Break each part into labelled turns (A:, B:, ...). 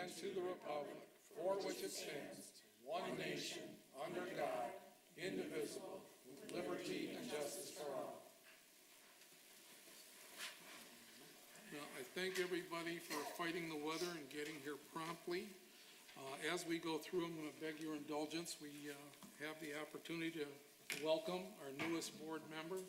A: and to the republic for which it stands, one nation, under God, indivisible, with liberty and justice for all. Well, I thank everybody for fighting the weather and getting here promptly. As we go through, I'm going to beg your indulgence. We have the opportunity to welcome our newest board member.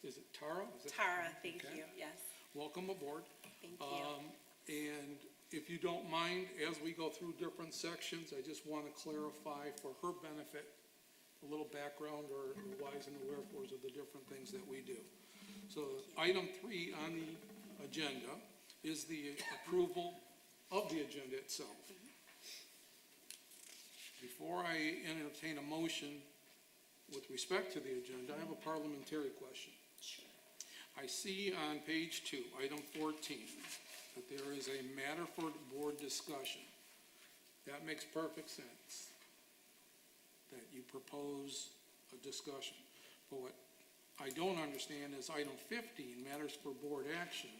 A: Is it Tara?
B: Tara, thank you, yes.
A: Welcome aboard.
B: Thank you.
A: And if you don't mind, as we go through different sections, I just want to clarify for her benefit a little background or the whys and the wherefores of the different things that we do. So item 3 on the agenda is the approval of the agenda itself. Before I entertain a motion with respect to the agenda, I have a parliamentary question.
B: Sure.
A: I see on page 2, item 14, that there is a matter for board discussion. That makes perfect sense, that you propose a discussion. But what I don't understand is item 15, matters for board action.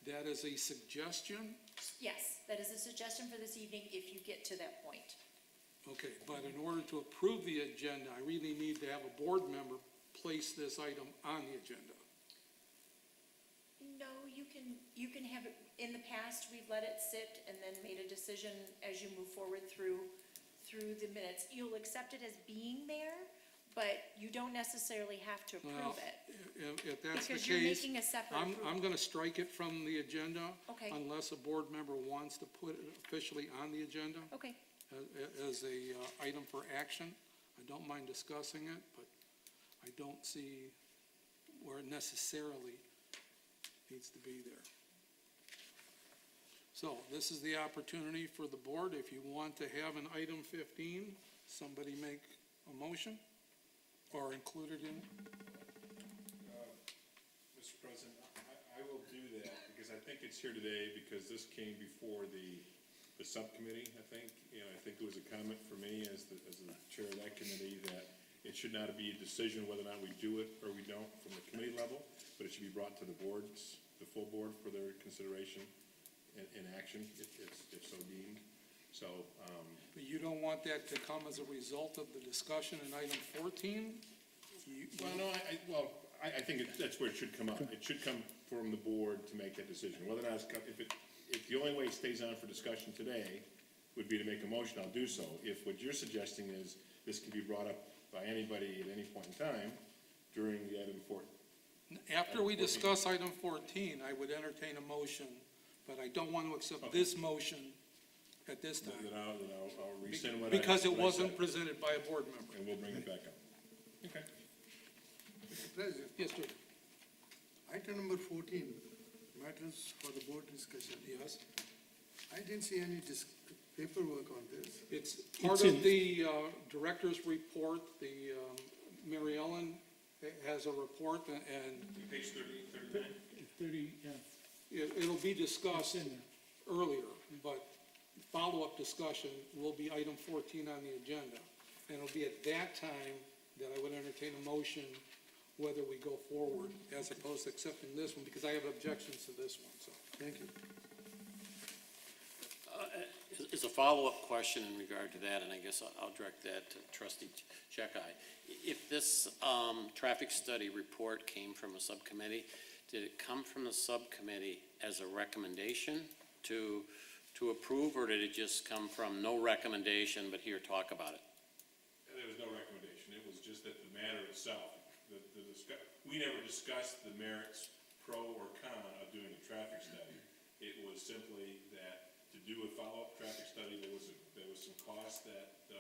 A: That is a suggestion?
B: Yes, that is a suggestion for this evening if you get to that point.
A: Okay, but in order to approve the agenda, I really need to have a board member place this item on the agenda.
B: No, you can have it, in the past, we've let it sit and then made a decision as you move forward through the minutes. You'll accept it as being there, but you don't necessarily have to approve it.
A: If that's the
B: Because
A: case,
B: you're making a separate
A: I'm
B: approval.
A: going to strike it from the agenda.
B: Okay.
A: Unless a board member wants to put it officially on the agenda.
B: Okay,
A: As a item for action. I don't mind discussing it, but I don't see where it necessarily needs to be there. So this is the opportunity for the board. If you want to have an item 15, somebody make a motion or include it in.
C: Mr. President, I will do that because I think it's here today because this came before the subcommittee, I think. And I think it was a comment for me as the chair of that committee that it should not be a decision whether or not we do it or we don't from the committee level, but it should be brought to the boards, the full board for their consideration and action if so deemed. So,
A: But you don't want that to come as a result of the discussion in item 14?
C: I think that's where it should come up. It should come from the board to make that decision. Whether or not if the only way it stays on for discussion today would be to make a motion, I'll do so. If what you're suggesting is this can be brought up by anybody at any point in time during the item 14.
A: After we discuss item 14, I would entertain a motion, but I don't want to accept this motion at this time.
C: Then I'll rescind what
A: Because it
C: what I
A: wasn't
C: said,
A: presented by a board member.
C: and we'll bring it back up. Okay.
D: Mr. President,
A: Yes, sir.
D: item number 14, matters for the board discussion.
A: Yes.
D: I didn't see any paperwork on this.
A: It's part of the director's report. The Mary Ellen has a report, and
C: Page 39.
E: 30, yeah.
A: it'll be discussed
E: It's in there.
A: earlier, but follow-up discussion will be item 14 on the agenda. And it'll be at that time that I would entertain a motion whether we go forward as opposed to accepting this one, because I have objections to this one, so.
D: Thank you.
F: Is a follow-up question in regard to that, and I guess I'll direct that to Trustee Checkeye. If this traffic study report came from a subcommittee, did it come from the subcommittee as a recommendation to approve, or did it just come from no recommendation, but here, talk about it?
C: There was no recommendation. It was just that the matter itself, we never discussed the merits, pro or con, of doing a traffic study. It was simply that to do a follow-up traffic study, there was some cost that the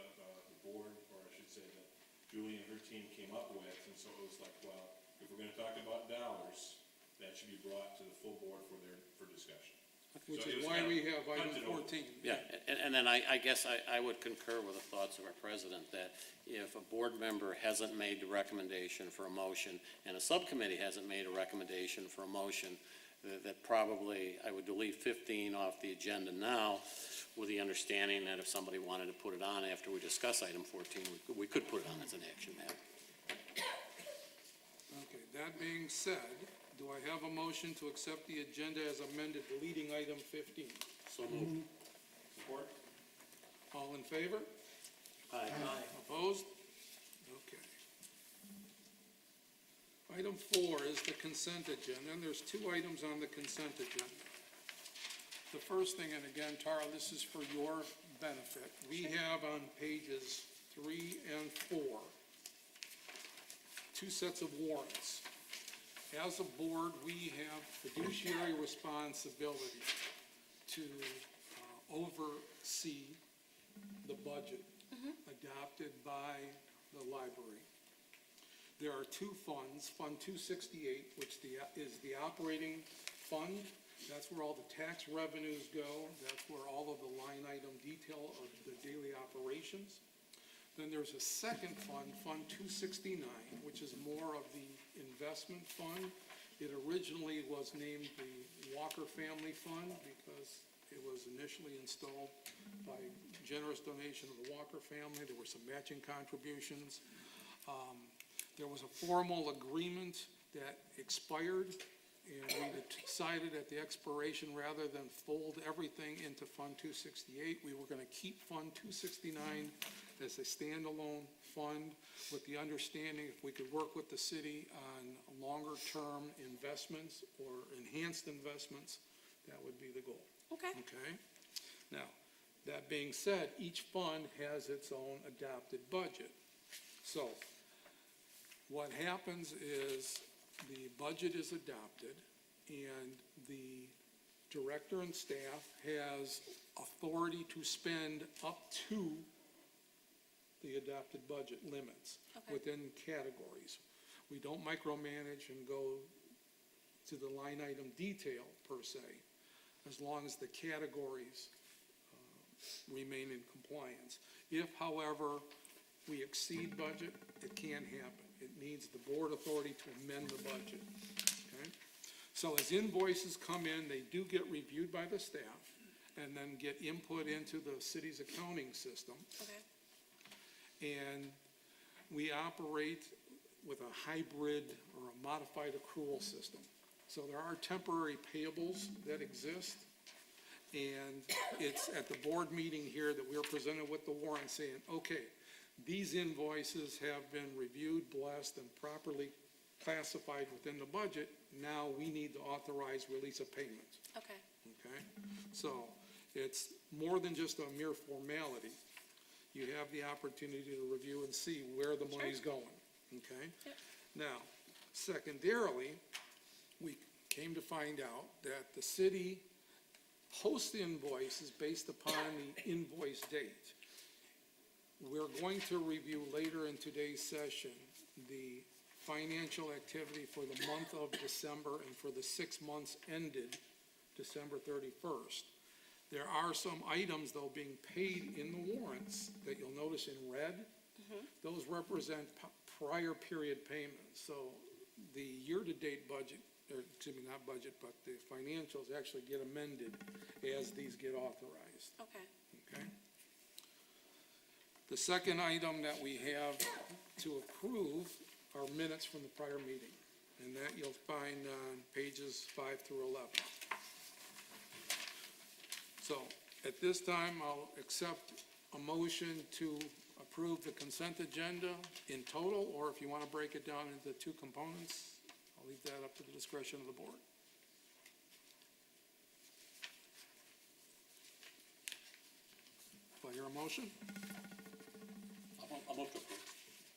C: board, or I should say that Julie and her team came up with, and so it was like, well, if we're gonna talk about dollars, that should be brought to the full board for discussion.
A: Which
C: So it
A: is
C: was
A: why
C: kind of
A: we have item
C: punted over.
A: 14.
F: Yeah, and then I guess I would concur with the thoughts of our president, that if a board member hasn't made the recommendation for a motion, and a subcommittee hasn't made a recommendation for a motion, that probably I would delete 15 off the agenda now, with the understanding that if somebody wanted to put it on after we discuss item 14, we could put it on as an action matter.
A: Okay, that being said, do I have a motion to accept the agenda as amended, deleting item 15?
F: So moved.
C: Support?
A: All in favor?
F: Aye.
A: Opposed? Okay. Item 4 is the consent agenda, and there's 2 items on the consent agenda. The first thing, and again, Tara, this is for your benefit, we have on pages 3 and 4, 2 sets of warrants. As a board, we have fiduciary responsibility to oversee the budget adopted by the library. There are 2 funds, Fund 268, which is the operating fund. That's where all the tax revenues go. That's where all of the line item detail of the daily operations. Then there's a second fund, Fund 269, which is more of the investment fund. It originally was named the Walker Family Fund because it was initially installed by generous donation of the Walker family. There were some matching contributions. There was a formal agreement that expired, and we decided at the expiration, rather than fold everything into Fund 268, we were going to keep Fund 269 as a standalone fund, with the understanding if we could work with the city on longer-term investments or enhanced investments, that would be the goal.
B: Okay.
A: Okay? Now, that being said, each fund has its own adopted budget. So, what happens is the budget is adopted and the director and staff has authority to spend up to the adopted budget limits
B: Okay.
A: within categories. We don't micromanage and go to the line item detail per se, as long as the categories remain in compliance. If, however, we exceed budget, it can happen. It needs the board authority to amend the budget, okay? So as invoices come in, they do get reviewed by the staff and then get input into the city's accounting system.
B: Okay.
A: And we operate with a hybrid or a modified accrual system. So there are temporary payables that exist. And it's at the board meeting here that we're presented with the warrant saying, okay, these invoices have been reviewed, blessed, and properly classified within the budget. Now we need to authorize release of payment,
B: Okay.
A: okay? So it's more than just a mere formality. You have the opportunity to review and see where the money's going, okay?
B: Yep.
A: Now, secondarily, we came to find out that the city posts invoices based upon the invoice date. We're going to review later in today's session the financial activity for the month of December and for the 6 months ended December 31st. There are some items, though, being paid in the warrants that you'll notice in red. Those represent prior period payments. So the year-to-date budget, or excuse me, not budget, but the financials actually get amended as these get authorized,
B: Okay.
A: okay? The second item that we have to approve are minutes from the prior meeting, and that you'll find on pages 5 through 11. So, at this time, I'll accept a motion to approve the consent agenda in total, or if you want to break it down into 2 components, I'll leave that up to the discretion of the board. Do I hear a motion?
F: I'll move to approve.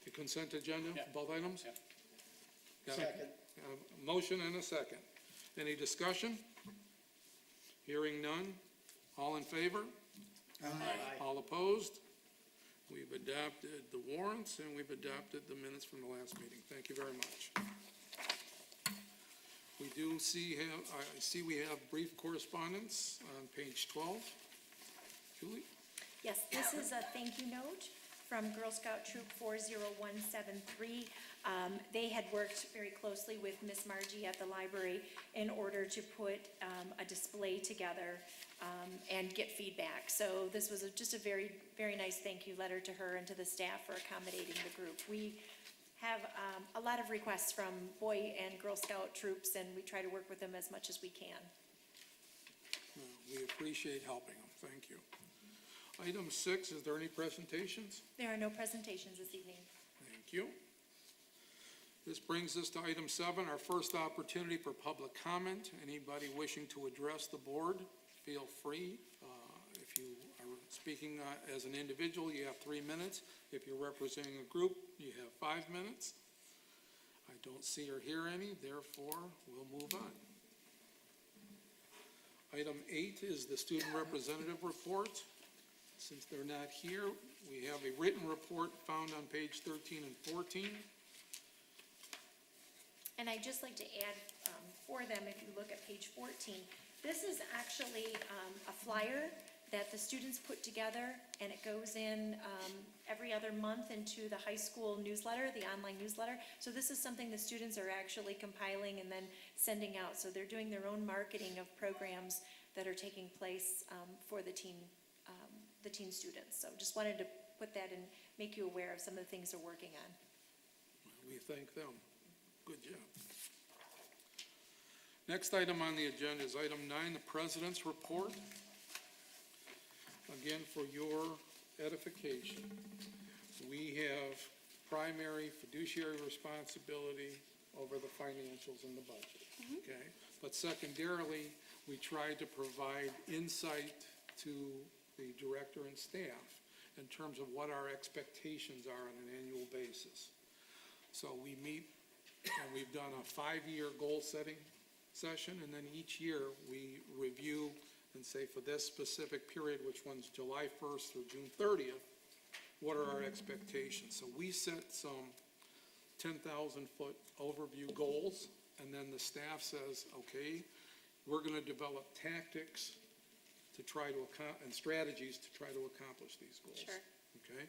A: The consent agenda,
F: Yeah.
A: both items?
F: Yeah.
A: Got a-
D: Second.
A: a motion and a second. Any discussion? Hearing none. All in favor?
D: Aye.
A: All opposed? We've adopted the warrants and we've adopted the minutes from the last meeting. Thank you very much. We do see, I see we have brief correspondence on page 12. Julie?
B: Yes, this is a thank you note from Girl Scout Troop 40173. They had worked very closely with Miss Margie at the library in order to put a display together and get feedback. So this was just a very, very nice thank you letter to her and to the staff for accommodating the group. We have a lot of requests from Boy and Girl Scout troops, and we try to work with them as much as we can.
A: We appreciate helping them, thank you. Item 6, is there any presentations?
B: There are no presentations this evening.
A: Thank you. This brings us to item 7, our first opportunity for public comment. Anybody wishing to address the board, feel free. If you are speaking as an individual, you have 3 minutes. If you're representing a group, you have 5 minutes. I don't see or hear any, therefore, we'll move on. Item 8 is the student representative report. Since they're not here, we have a written report found on page 13 and 14.
B: And I'd just like to add for them, if you look at page 14, this is actually a flyer that the students put together, and it goes in every other month into the high school newsletter, the online newsletter. So this is something the students are actually compiling and then sending out. So they're doing their own marketing of programs that are taking place for the teen students. So just wanted to put that and make you aware of some of the things they're working on.
A: We thank them. Good job. Next item on the agenda is item 9, the president's report. Again, for your edification, we have primary fiduciary responsibility over the financials and the budget, okay? But secondarily, we try to provide insight to the director and staff in terms of what our expectations are on an annual basis. So we meet, and we've done a 5-year goal-setting session, and then each year we review and say for this specific period, which runs July 1st through June 30th, what are our expectations? So we set some 10,000-foot overview goals, and then the staff says, okay, we're going to develop tactics to try to and strategies to try to accomplish these goals.
B: Sure.
A: Okay?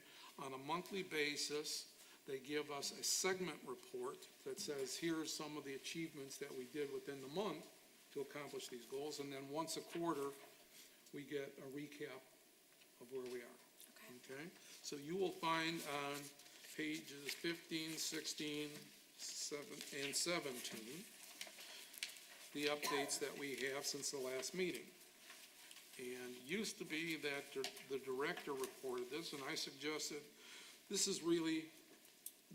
A: On a monthly basis, they give us a segment report that says, here's some of the achievements that we did within the month to accomplish these goals, and then once a quarter, we get a recap of where we are. Okay? So you will find on pages 15, 16, 17, and 17, the updates that we have since the last meeting. And used to be that the director reported this, and I suggested this is really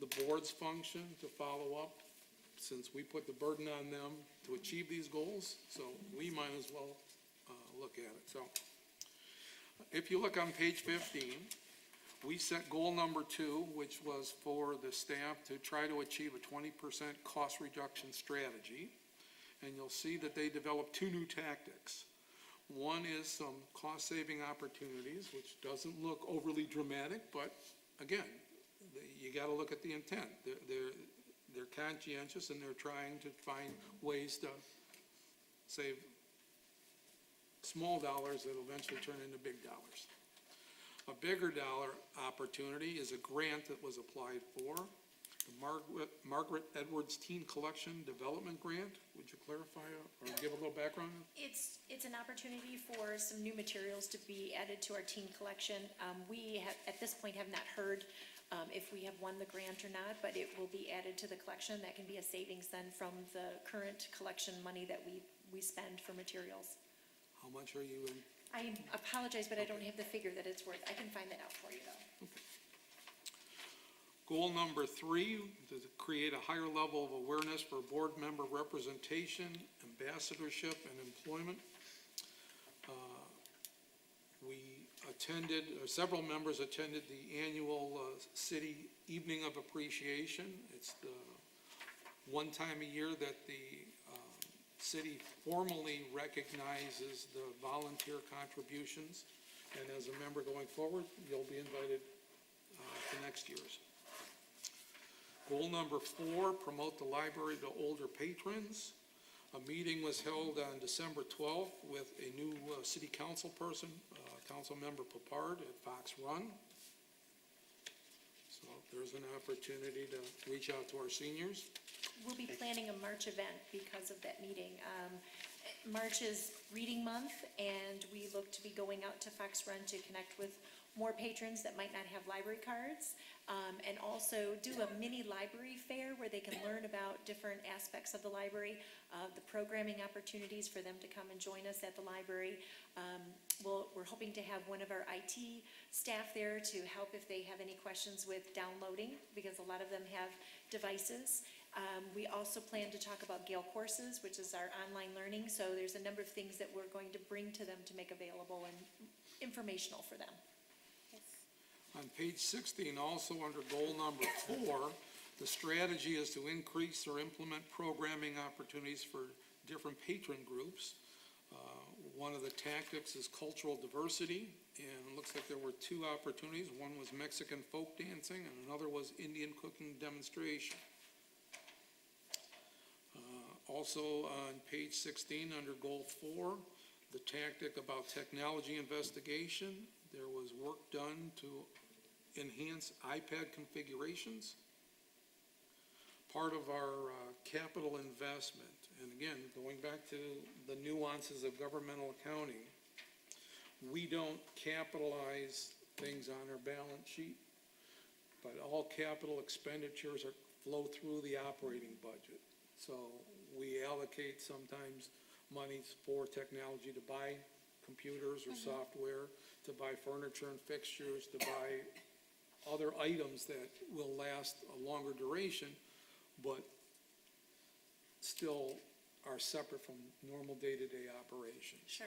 A: the board's function to follow up, since we put the burden on them to achieve these goals, so we might as well look at it. So if you look on page 15, we set goal number 2, which was for the staff to try to achieve a 20% cost reduction strategy, and you'll see that they developed 2 new tactics. One is some cost-saving opportunities, which doesn't look overly dramatic, but again, you got to look at the intent. They're conscientious, and they're trying to find ways to save small dollars that will eventually turn into big dollars. A bigger dollar opportunity is a grant that was applied for, the Margaret Edwards Teen Collection Development Grant. Would you clarify or give a little background?
B: It's an opportunity for some new materials to be added to our teen collection. We have, at this point, have not heard if we have won the grant or not, but it will be added to the collection. That can be a savings then from the current collection money that we spend for materials.
A: How much are you in?
B: I apologize, but I don't have the figure that it's worth. I can find that out for you, though.
A: Goal number 3, to create a higher level of awareness for board member representation, ambassadorship, and employment. We attended, several members attended the annual City Evening of Appreciation. It's the one time a year that the city formally recognizes the volunteer contributions. And as a member going forward, you'll be invited to next year's. Goal number 4, promote the library to older patrons. A meeting was held on December 12th with a new city council person, council member Papard at Fox Run. So there's an opportunity to reach out to our seniors.
B: We'll be planning a March event because of that meeting. March is reading month, and we look to be going out to Fox Run to connect with more patrons that might not have library cards, and also do a mini library fair where they can learn about different aspects of the library, the programming opportunities for them to come and join us at the library. We're hoping to have one of our IT staff there to help if they have any questions with downloading, because a lot of them have devices. We also plan to talk about Gale Courses, which is our online learning, so there's a number of things that we're going to bring to them to make available and informational for them.
A: On page 16, also under goal number 4, the strategy is to increase or implement programming opportunities for different patron groups. One of the tactics is cultural diversity, and it looks like there were 2 opportunities. One was Mexican folk dancing, and another was Indian cooking demonstration. Also on page 16, under goal 4, the tactic about technology investigation, there was work done to enhance iPad configurations. Part of our capital investment, and again, going back to the nuances of governmental accounting, we don't capitalize things on our balance sheet, but all capital expenditures flow through the operating budget. So we allocate sometimes monies for technology to buy computers or software, to buy furniture and fixtures, to buy other items that will last a longer duration, but still are separate from normal day-to-day operations.
B: Sure.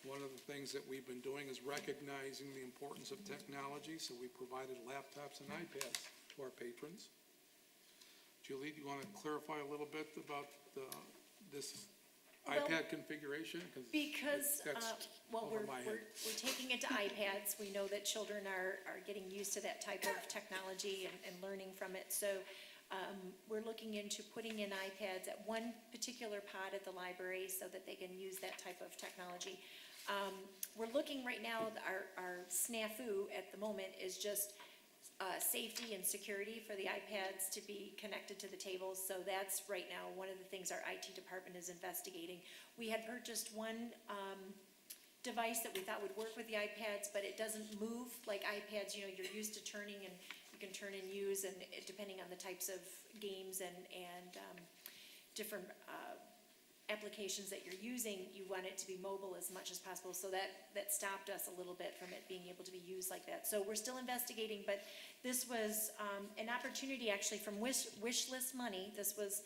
A: One of the things that we've been doing is recognizing the importance of technology, so we provided laptops and iPads to our patrons. Julie, do you want to clarify a little bit about this
B: Well,
A: iPad configuration?
B: Because,
A: that's
B: well,
A: over
B: we're
A: my head.
B: taking it to iPads. We know that children are getting used to that type of technology and learning from it. So we're looking into putting in iPads at one particular pod at the library so that they can use that type of technology. We're looking right now, our snafu at the moment is just safety and security for the iPads to be connected to the tables. So that's right now one of the things our IT department is investigating. We had purchased one device that we thought would work with the iPads, but it doesn't move like iPads. You know, you're used to turning, and you can turn and use, and depending on the types of games and different applications that you're using, you want it to be mobile as much as possible. So that stopped us a little bit from it being able to be used like that. So we're still investigating, but this was an opportunity actually from wish list money. This was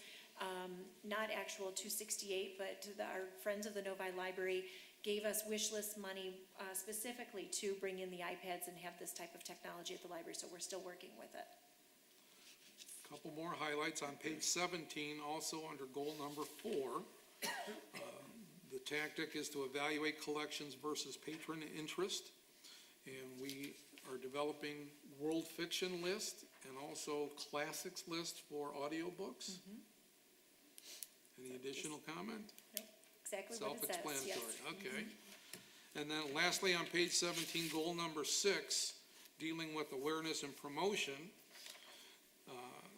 B: not actual 268, but our friends of the Novi Library gave us wish list money specifically to bring in the iPads and have this type of technology at the library. So we're still working with it.
A: Couple more highlights on page 17, also under goal number 4. The tactic is to evaluate collections versus patron interest, and we are developing world fiction list and also classics list for audiobooks. Any additional comment?
B: Right? Exactly what it says, yes.
A: Self-explanatory, okay. And then lastly, on page 17, goal number 6, dealing with awareness and promotion.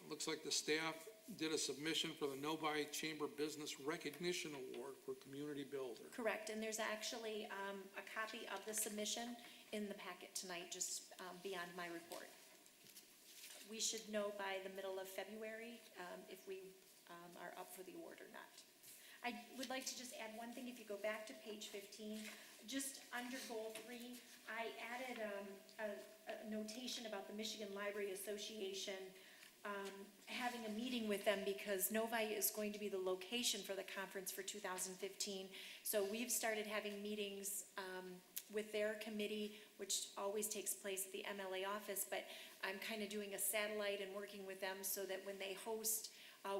A: Looks like the staff did a submission for the Novi Chamber Business Recognition Award for Community Builder.
B: Correct, and there's actually a copy of the submission in the packet tonight, just beyond my report. We should know by the middle of February if we are up for the award or not. I would like to just add one thing. If you go back to page 15, just under goal 3, I added a notation about the Michigan Library Association having a meeting with them, because Novi is going to be the location for the conference for 2015. So we've started having meetings with their committee, which always takes place at the MLA office, but I'm kind of doing a satellite and working with them so that when they host,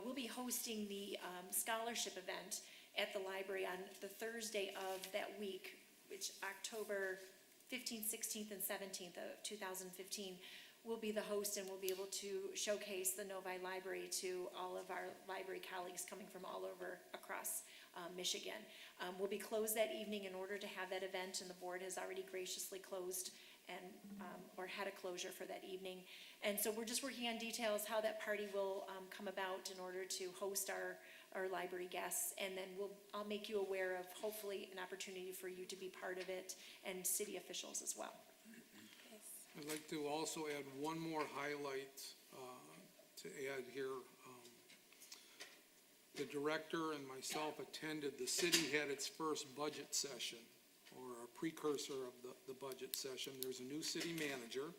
B: we'll be hosting the scholarship event at the library on the Thursday of that week, which October 15th, 16th, and 17th of 2015. We'll be the host, and we'll be able to showcase the Novi Library to all of our library colleagues coming from all over across Michigan. We'll be closed that evening in order to have that event, and the board has already graciously closed and or had a closure for that evening. And so we're just working on details how that party will come about in order to host our library guests, and then I'll make you aware of hopefully an opportunity for you to be part of it, and city officials as well.
A: I'd like to also add one more highlight to add here. The director and myself attended, the city had its first budget session, or a precursor of the budget session. There's a new city manager,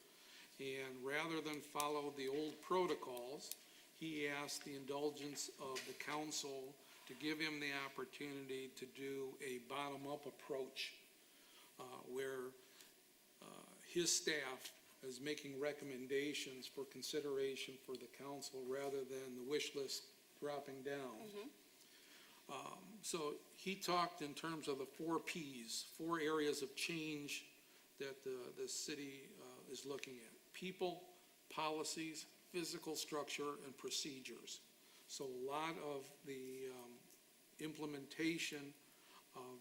A: and rather than follow the old protocols, he asked the indulgence of the council to give him the opportunity to do a bottom-up approach, where his staff is making recommendations for consideration for the council rather than the wish list dropping down. So he talked in terms of the 4 Ps, 4 areas of change that the city is looking at: people, policies, physical structure, and procedures. So a lot of the implementation of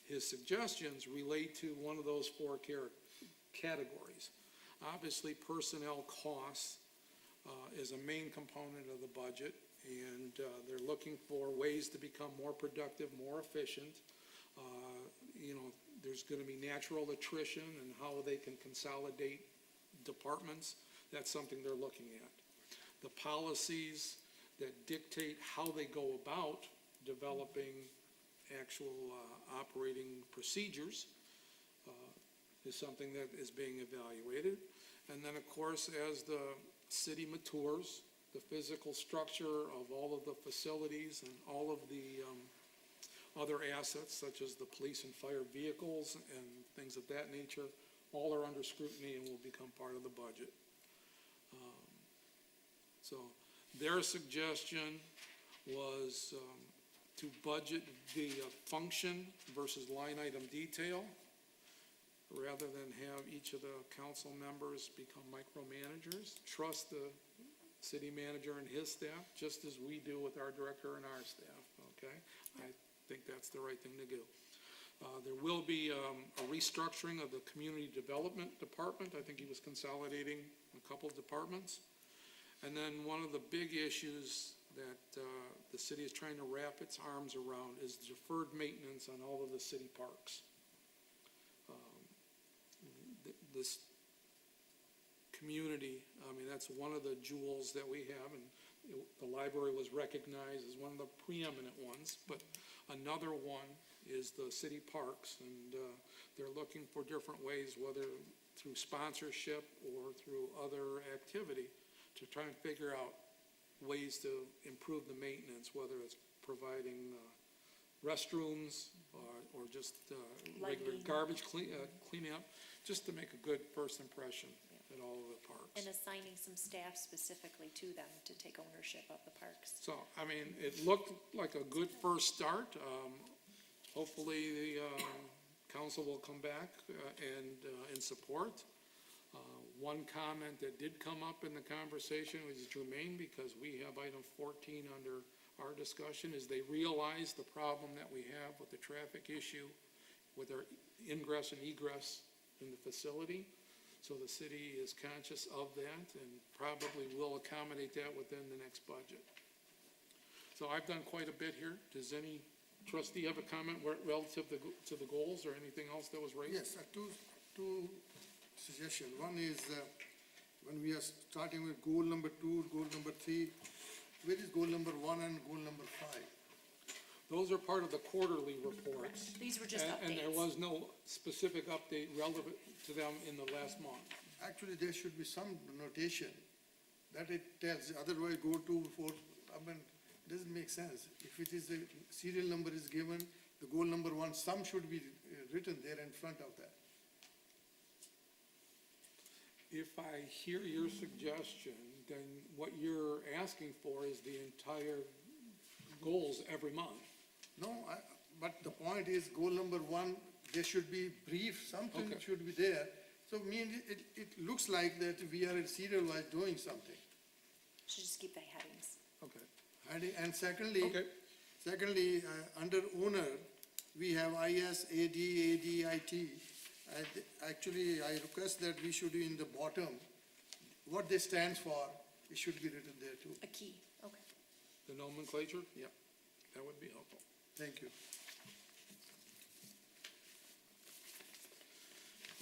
A: his suggestions relate to one of those 4 categories. Obviously, personnel costs is a main component of the budget, and they're looking for ways to become more productive, more efficient. There's going to be natural attrition and how they can consolidate departments. That's something they're looking at. The policies that dictate how they go about developing actual operating procedures is something that is being evaluated. And then, of course, as the city matures, the physical structure of all of the facilities and all of the other assets, such as the police and fire vehicles and things of that nature, all are under scrutiny and will become part of the budget. So their suggestion was to budget the function versus line item detail, rather than have each of the council members become micromanagers. Trust the city manager and his staff, just as we do with our director and our staff, okay? I think that's the right thing to do. There will be a restructuring of the community development department. I think he was consolidating a couple departments. And then one of the big issues that the city is trying to wrap its arms around is deferred maintenance on all of the city parks. This community, that's one of the jewels that we have, and the library was recognized as one of the preeminent ones, but another one is the city parks, and they're looking for different ways, whether through sponsorship or through other activity, to try and figure out ways to improve the maintenance, whether it's providing restrooms or just regular
B: Lighting.
A: garbage cleaning up, just to make a good first impression at all of the parks.
B: And assigning some staff specifically to them to take ownership of the parks.
A: So, it looked like a good first start. Hopefully, the council will come back and in support. One comment that did come up in the conversation was germane, because we have item 14 under our discussion, is they realize the problem that we have with the traffic issue with our ingress and egress in the facility. So the city is conscious of that and probably will accommodate that within the next budget. So I've done quite a bit here. Does any trustee have a comment relative to the goals or anything else that was raised?
D: Yes, two suggestions. One is, when we are starting with goal number 2, goal number 3, where is goal number 1 and goal number 5?
A: Those are part of the quarterly reports.
B: These were just
A: And there
B: updates.
A: was no specific update relevant to them in the last month.
D: Actually, there should be some notation that it tells, otherwise go 2, 4, doesn't make sense. If it is, the serial number is given, the goal number 1, some should be written there in front of that.
A: If I hear your suggestion, then what you're asking for is the entire goals every month.
D: No, but the point is, goal number 1, there should be brief, something
A: Okay.
D: should be there. So it looks like that we are serial-wise doing something.
B: Should just keep the headings.
A: Okay.
D: And secondly,
A: Okay.
D: under owner, we have IS, AD, ADIT. Actually, I request that we should, in the bottom, what they stand for, it should be written there too.
B: A key, okay.
A: The nomenclature? Yep. That would be helpful.
D: Thank you.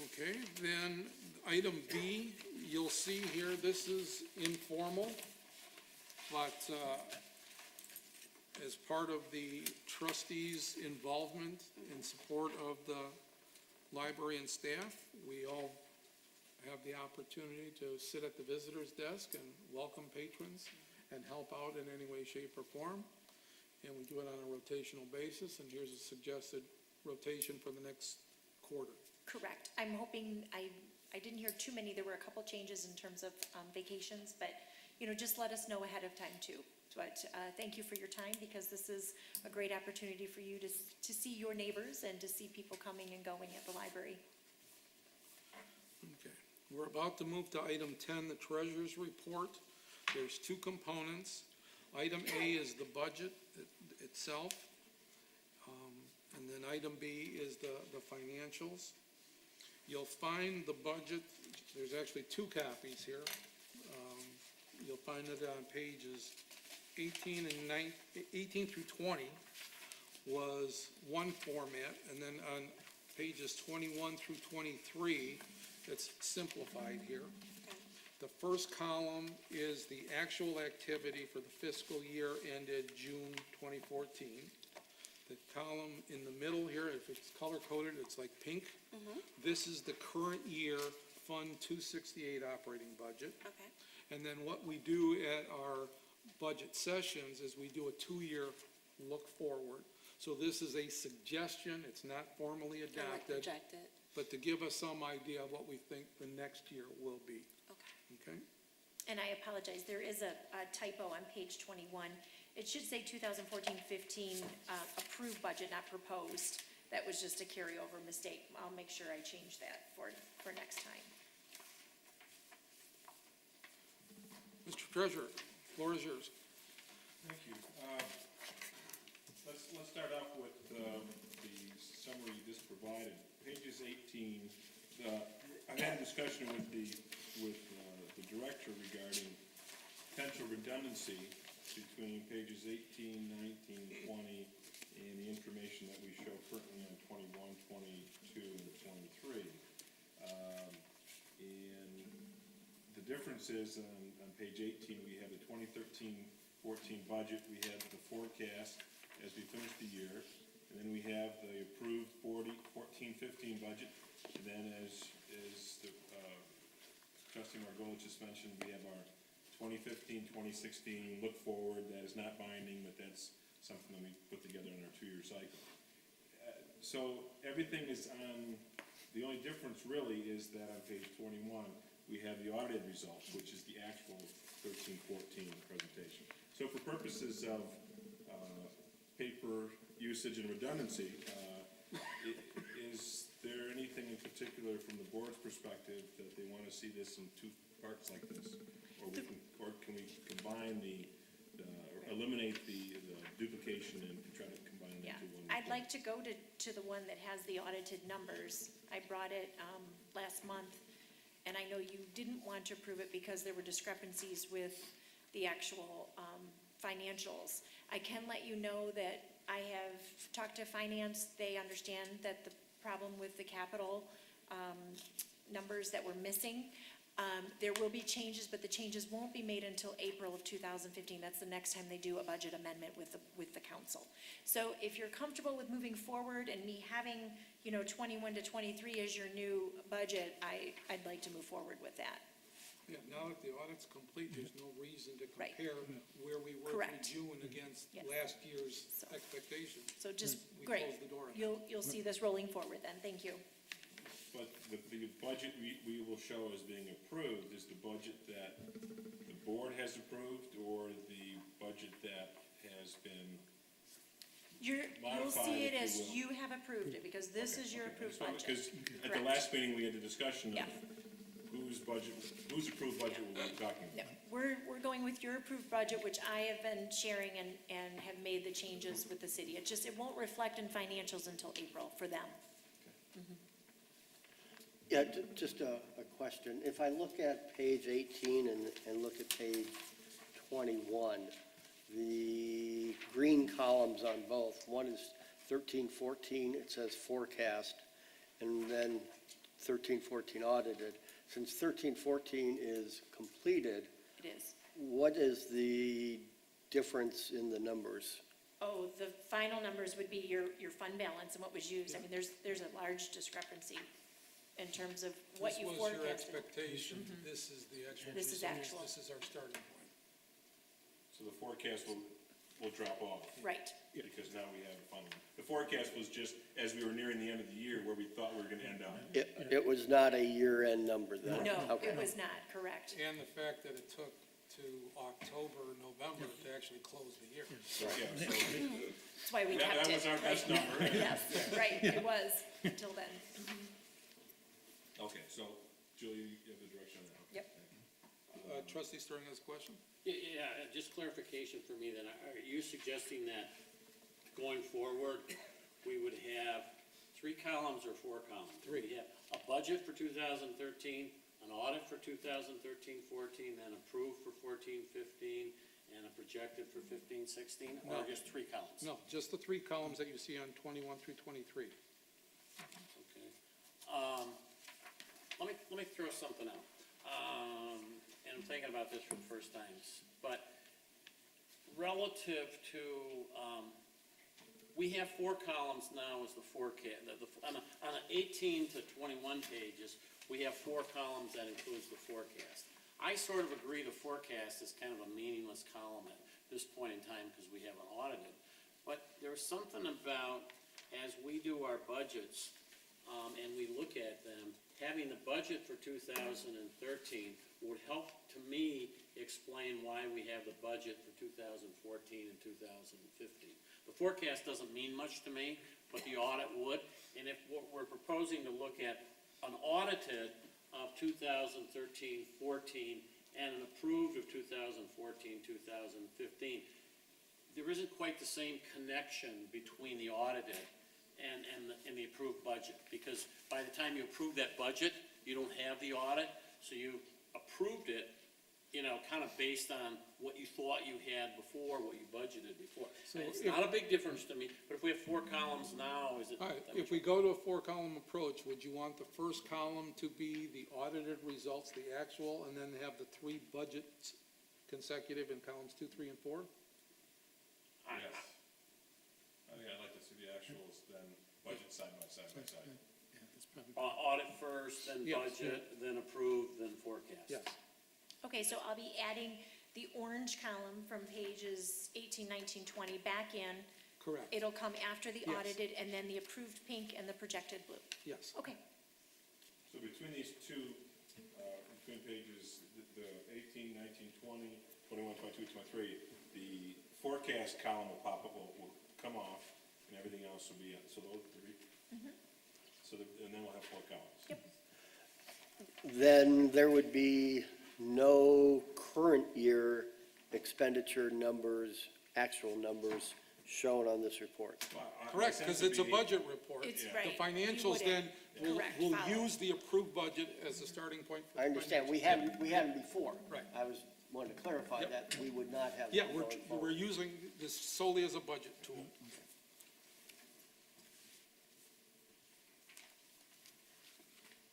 A: Okay, then Item B, you'll see here, this is informal, but as part of the trustees' involvement in support of the library and staff, we all have the opportunity to sit at the visitor's desk and welcome patrons and help out in any way, shape, or form. And we do it on a rotational basis, and here's a suggested rotation for the next quarter.
B: Correct. I'm hoping, I didn't hear too many, there were a couple changes in terms of vacations, but, just let us know ahead of time too. But thank you for your time, because this is a great opportunity for you to see your neighbors and to see people coming and going at the library.
A: Okay, we're about to move to item 10, the treasurer's report. There's two components. Item A is the budget itself, and then item B is the financials. You'll find the budget, there's actually two copies here. You'll find it on pages 18 through 20 was one format, and then on pages 21 through 23, it's simplified here. The first column is the actual activity for the fiscal year ended June 2014. The column in the middle here, if it's color-coded, it's like pink. This is the current year Fund 268 operating budget.
G: Okay.
A: And then what we do at our budget sessions is we do a 2-year look forward. So this is a suggestion, it's not formally
G: Kind of like
A: adopted,
G: project it.
A: but to give us some idea of what we think the next year will be,
G: Okay.
A: okay?
B: And I apologize, there is a typo on page 21. It should say 2014-15 approved budget, not proposed. That was just a carryover mistake. I'll make sure I change that for next time.
A: Mr. Treasurer, floor is yours.
C: Thank you. Let's start off with the summary you just provided. Pages 18, I had a discussion with the director regarding potential redundancy between pages 18, 19, 20, and the information that we show currently on 21, 22, and 23. And the difference is on page 18, we have the 2013-14 budget, we have the forecast as we finish the year, and then we have the approved 14-15 budget, and then as the trustee Margolis just mentioned, we have our 2015-2016 look forward. That is not binding, but that's something that we put together in our 2-year cycle. So everything is on, the only difference really is that on page 21, we have the audited results, which is the actual 13-14 presentation. So for purposes of paper usage and redundancy, is there anything in particular from the board's perspective that they want to see this in 2 parts like this? Or can we combine or eliminate the duplication and try to combine it
B: Yeah,
C: into one?
B: I'd like to go to the one that has the audited numbers. I brought it last month, and I know you didn't want to approve it because there were discrepancies with the actual financials. I can let you know that I have talked to finance. They understand that the problem with the capital numbers that were missing. There will be changes, but the changes won't be made until April of 2015. That's the next time they do a budget amendment with the council. So if you're comfortable with moving forward and me having, 21 to 23 as your new budget, I'd like to move forward with that.
A: Yeah, now that the audit's complete, there's no reason to
B: Right.
A: compare where we were in
B: Correct.
A: June against
B: Yes.
A: last year's
B: So-
A: expectations.
B: So just,
A: We
B: great.
A: closed the door on that.
B: You'll see this rolling forward then. Thank you.
C: But the budget we will show as being approved is the budget that the board has approved or the budget that has been,
B: You'll
C: Modified,
B: see it
C: if
B: as
C: you will.
B: you have approved it, because this is your approved budget.
C: because at the
B: Correct.
C: last meeting, we had the discussion of
B: Yeah.
C: whose approved budget were we talking
B: No,
C: about?
B: we're going with your approved budget, which I have been sharing and have made the changes with the city. It won't reflect in financials until April for them.
H: Yeah, just a question. If I look at page 18 and look at page 21, the green columns on both, one is 13-14, it says forecast, and then 13-14 audited. since 13-14 is completed,
B: It is.
H: what is the difference in the numbers?
B: Oh, the final numbers would be your fund balance and what was used. I mean, there's a large discrepancy in terms of what you
A: This was your
B: forecasted.
A: expectation, this is the actual.
B: This is
A: results.
B: actual.
A: This is our starting point.
C: So the forecast will drop off.
B: Right.
C: Because now we have a final. The forecast was just as we were nearing the end of the year where we thought we were gonna end up.
H: It was not a year-end number then?
B: No,
H: Okay.
B: it was not, correct.
A: And the fact that it took to October, November to actually close the year.
C: Yeah, so
B: That's why we
C: that
B: kept it.
C: was our best number.
B: Yes, right, it was, until then.
C: Okay, so Julie, you have the direction on that?
B: Yep.
A: Trustee Sterling has a question?
F: Yeah, just clarification for me then. Are you suggesting that going forward, we would have 3 columns or 4 columns?
A: Three.
F: We have a budget for 2013, an audit for 2013-14, then approved for 14-15, and a projected for 15-16, or
A: No.
F: just 3 columns?
A: No, just the 3 columns that you see on 21 through 23.
F: Okay. Let me throw something out. And I'm thinking about this for the first time, but relative to, we have 4 columns now as the forecast. On the 18 to 21 pages, we have 4 columns that includes the forecast. I sort of agree the forecast is kind of a meaningless column at this point in time because we haven't audited. But there's something about, as we do our budgets, and we look at them, having the budget for 2013 would help to me explain why we have the budget for 2014 and 2015. The forecast doesn't mean much to me, but the audit would. And if what we're proposing to look at an audited of 2013-14 and an approved of 2014-2015, there isn't quite the same connection between the audited and the approved budget, because by the time you approve that budget, you don't have the audit, so you approved it, kind of based on what you thought you had before, what you budgeted before.
A: So
F: And it's
A: if-
F: not a big difference to me, but if we have 4 columns now, is it?
A: All right,
F: that
A: if
F: much-
A: we go to a 4-column approach, would you want the first column to be the audited results, the actual, and then have the 3 budgets consecutive in columns 2, 3, and 4?
C: Yes. I think I'd like to see the actuals, then budget side by side by side.
E: Yeah, that's probably.
F: Audit first, then
A: Yes.
F: budget, then approved, then forecast.
A: Yes.
B: Okay, so I'll be adding the orange column from pages 18, 19, 20 back in.
A: Correct,
B: It'll come after the
A: Yes.
B: audited, and then the approved pink and the projected blue.
A: yes.
B: Okay,
C: So between these two, between pages, the 18, 19, 20, 21, 22, 23, the forecast column will pop up, will come off, and everything else will be, so those 3. So, and then we'll have 4 columns.
B: yep,
H: Then there would be no current year expenditure numbers, actual numbers shown on this report.
C: Well, my
A: Correct,
C: sense
A: because
C: would
A: it's a
C: be-
A: budget report.
B: It's
A: The
B: right. You
A: financials
B: wouldn't.
A: then
B: Correct,
A: will
B: follow.
A: use the approved budget as the starting point for the
H: I understand, we
A: financials.
H: hadn't before.
A: Right.
H: I wanted to clarify
A: Yep.
H: that we would not have.
A: Yeah,
H: that
A: we're
H: going forward.
A: using this solely as a budget tool.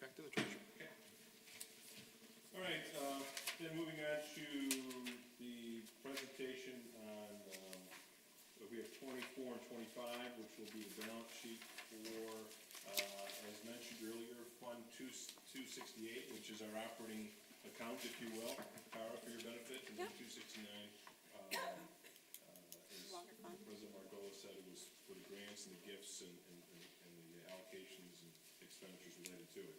A: Back to the treasurer.
C: All right, then moving on to the presentation on, we have 24 and 25, which will be the balance sheet for, as mentioned earlier, Fund 268, which is our operating account, if you will, Tara, for your benefit, and then 269, as President Margolis said, it was for the grants and the gifts and the allocations and expenditures related to it.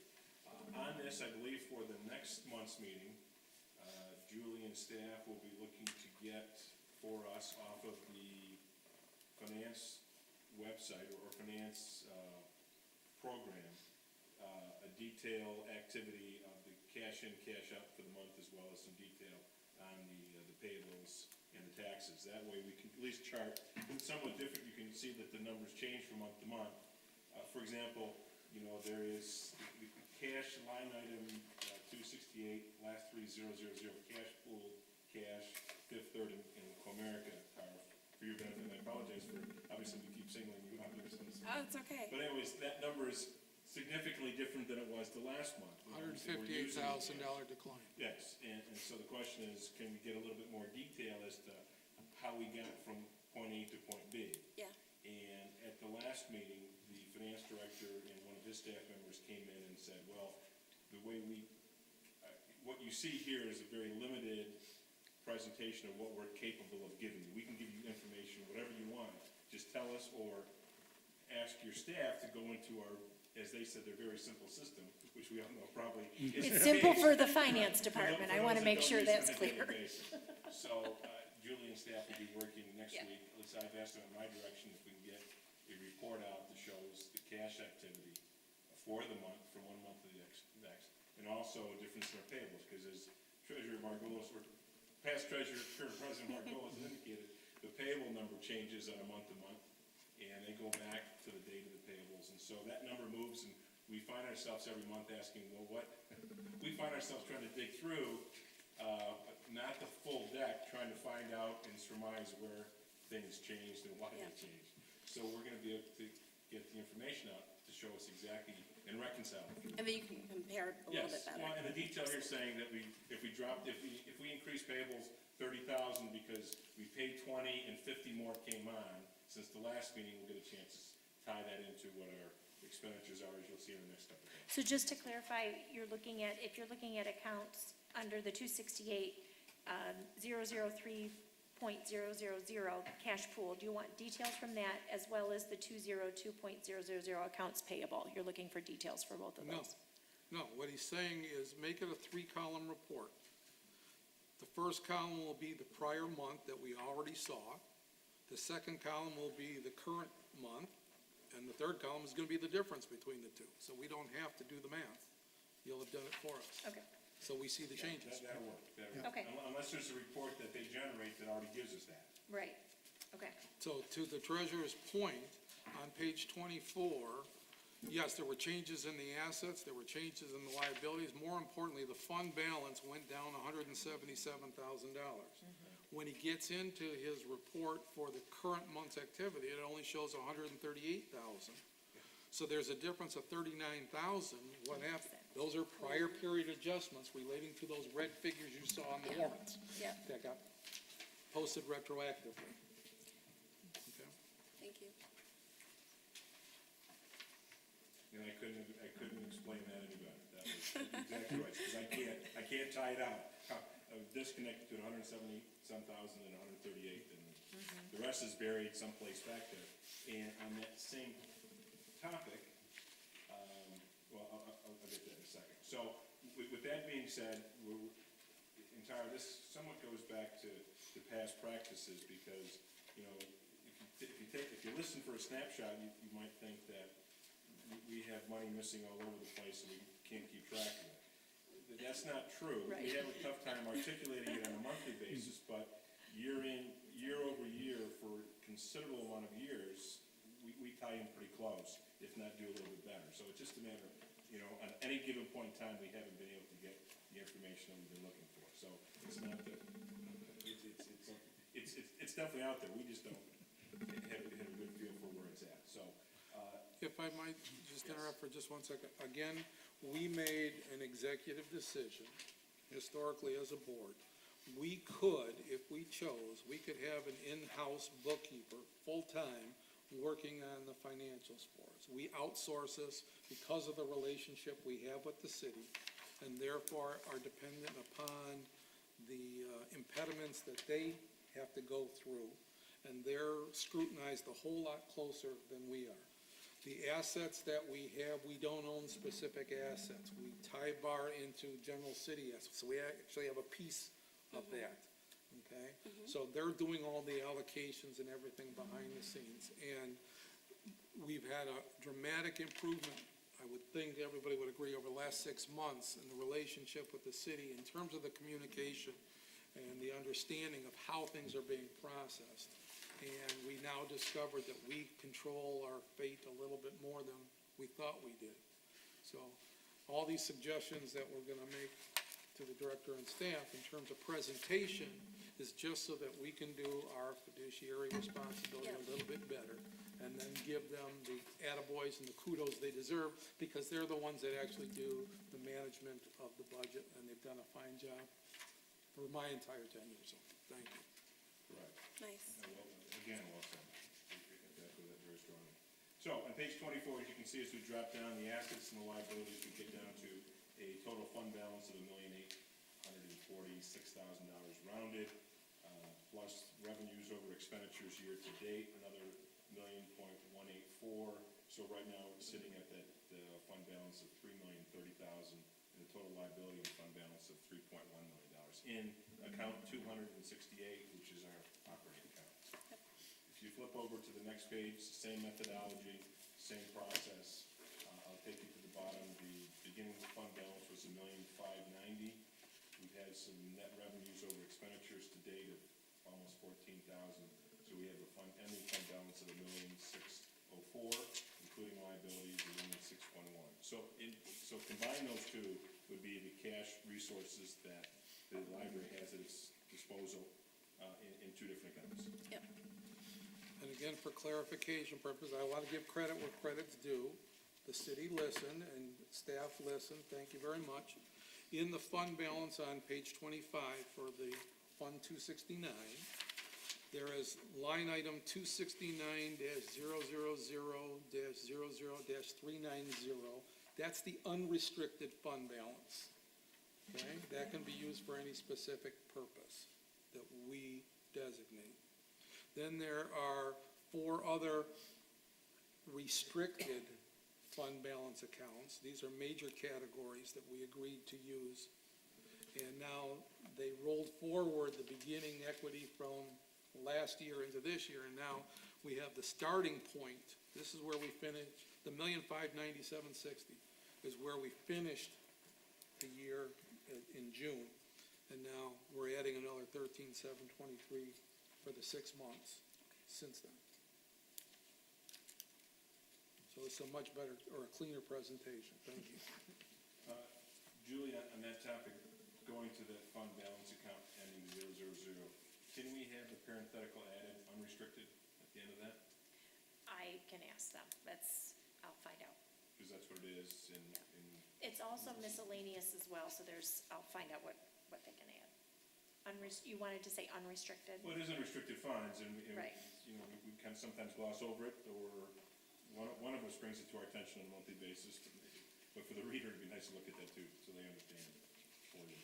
C: On this, I believe for the next month's meeting, Julie and staff will be looking to get for us off of the finance website or finance program, a detailed activity of the cash in, cash out for the month, as well as some detail on the payables and the taxes. That way we can at least chart, it's somewhat different, you can see that the numbers change from month to month. For example, there is the cash line item, 268, last 3000, cash pool, cash, Fifth Third, and Comerica are for your benefit. And I apologize for, obviously, we keep singling you out there.
G: Oh, it's okay.
C: But anyways, that number is significantly different than it was the last month. Obviously, we're using it.
A: $158,000 decline.
C: Yes, and so the question is, can we get a little bit more detail as to how we got from point A to point B?
B: Yeah.
C: And at the last meeting, the finance director and one of his staff members came in and said, well, the way what you see here is a very limited presentation of what we're capable of giving you. We can give you information, whatever you want, just tell us or ask your staff to go into our, as they said, their very simple system, which we all know probably is.
B: It's simple for the finance department. I want to make sure that's clear.
C: So Julie and staff will be working next
B: Yeah.
C: week. At least I've asked them in my direction if we can get a report out that shows the cash activity for the month, from one month to the next, and also a difference in our payables, because as Treasurer Margolis, or past Treasurer, current President Margolis indicated, the payable number changes on a month-to-month, and they go back to the date of the payables, and so that number moves, and we find ourselves every month asking, well, what, we find ourselves trying to dig through, not the full deck, trying to find out and surmise where things changed and why they
B: Yeah.
C: changed. So we're gonna be able to get the information out to show us exactly and reconcile it.
G: And then you can compare a little bit
C: Yes,
G: better.
C: well, and the detail here saying that if we increase payables 30,000 because we paid 20 and 50 more came on, since the last meeting, we'll get a chance to tie that into what our expenditures are, as you'll see in the next couple of days.
B: So just to clarify, if you're looking at accounts under the 268, 003.000 cash pool, do you want details from that as well as the 202.000 accounts payable? You're looking for details for both of
A: No,
B: those?
A: no, what he's saying is make it a 3-column report. The first column will be the prior month that we already saw. The second column will be the current month, and the third column is gonna be the difference between the two. So we don't have to do the math. You'll have done it for us.
B: Okay,
A: So we see the changes.
C: That'll work.
B: Okay.
C: Unless there's a report that they generate that already gives us that.
B: right, okay.
A: So to the treasurer's point, on page 24, yes, there were changes in the assets, there were changes in the liabilities. More importantly, the fund balance went down $177,000. When he gets into his report for the current month's activity, it only shows $138,000. So there's a difference of $39,000. What happened? Those are prior period adjustments relating to those red figures you saw on the warrants.
B: Yeah.
A: That got posted retroactively. Okay?
G: Thank you.
C: And I couldn't explain that any better. That was exactly right, because I can't tie it out. I was disconnected to 170-some thousand and 138, and the rest is buried someplace back there. And on that same topic, well, I'll get that in a second. So, with that being said, this somewhat goes back to past practices, because, you know, if you listen for a snapshot, you might think that we have money missing all over the place and we can't keep track of it. That's not true.
B: Right.
C: We have a tough time articulating it on a monthly basis, but year over year, for a considerable amount of years, we tie in pretty close, if not do a little bit better. So it's just a matter of, you know, on any given point in time, we haven't been able to get the information that we've been looking for. So it's not that, it's definitely out there. We just don't have a good feel for where it's at. So,
A: If I might just interrupt for just 1 second. Again, we made an executive decision, historically as a board. We could, if we chose, we could have an in-house bookkeeper, full-time, working on the financials for us. We outsource this because of the relationship we have with the city, and therefore are dependent upon the impediments that they have to go through, and they're scrutinized a whole lot closer than we are. The assets that we have, we don't own specific assets. We tie bar into general city assets, so we actually have a piece of that, okay? So they're doing all the allocations and everything behind the scenes, and we've had a dramatic improvement, I would think everybody would agree, over the last 6 months in the relationship with the city in terms of the communication and the understanding of how things are being processed. And we now discovered that we control our fate a little bit more than we thought we did. So all these suggestions that we're gonna make to the director and staff in terms of presentation is just so that we can do our fiduciary responsibility a little bit better. and then give them the attaboys and the kudos they deserve, because they're the ones that actually do the management of the budget, and they've done a fine job for my entire tenure, so thank you.
C: Correct.
G: Nice.
C: Well, again, well said. Exactly that, very strongly. So on page 24, as you can see, as we drop down the assets and the liabilities, we get down to a total fund balance of $1,846,000 rounded, plus revenues over expenditures year to date, another $1,184,000. So right now, we're sitting at that fund balance of $3,030,000, and the total liability and fund balance of $3.1 million in account 268, which is our operating account. If you flip over to the next page, same methodology, same process. I'll take you to the bottom. The beginning fund balance was $1,590,000. We've had some net revenues over expenditures to date of almost $14,000. So we have a ending fund balance of $1,604,000, including liabilities of $1,611,000. So combine those two would be the cash resources that the library has at its disposal in two different accounts.
G: Yep.
A: And again, for clarification purposes, I want to give credit where credit's due. The city listened and staff listened, thank you very much. In the fund balance on page 25 for the Fund 269, there is line item 269-000-00-390. That's the unrestricted fund balance. Okay, that can be used for any specific purpose that we designate. Then there are 4 other restricted fund balance accounts. These are major categories that we agreed to use. And now they rolled forward the beginning equity from last year into this year, and now we have the starting point. This is where we finished, the $1,597,060 is where we finished the year in June. And now we're adding another $13,723 for the 6 months since then. So it's a much better, or a cleaner presentation, thank you.
C: Julie, on that topic, going to that fund balance account ending 000, can we have the parenthetical added unrestricted at the end of that?
B: I can ask them, I'll find out.
C: Because that's what it is in.
B: It's also miscellaneous as well, so I'll find out what they can add. You wanted to say unrestricted?
C: Well, it is unrestricted funds, and
B: Right.
C: you know, we can sometimes gloss over it, or one of us brings it to our attention on a monthly basis. But for the reader, it'd be nice to look at that too, so they understand what it is.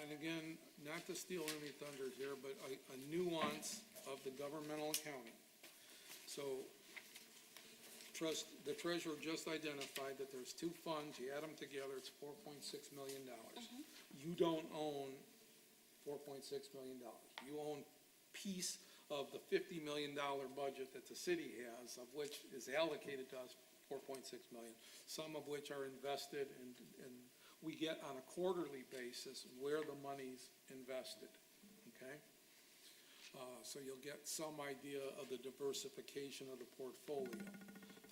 A: And again, not to steal any thunder here, but a nuance of the governmental accounting. So the treasurer just identified that there's 2 funds, you add them together, it's $4.6 million. You don't own $4.6 million. You own piece of the $50 million budget that the city has, of which is allocated to us $4.6 million, some of which are invested, and we get on a quarterly basis where the money's invested, okay? So you'll get some idea of the diversification of the portfolio.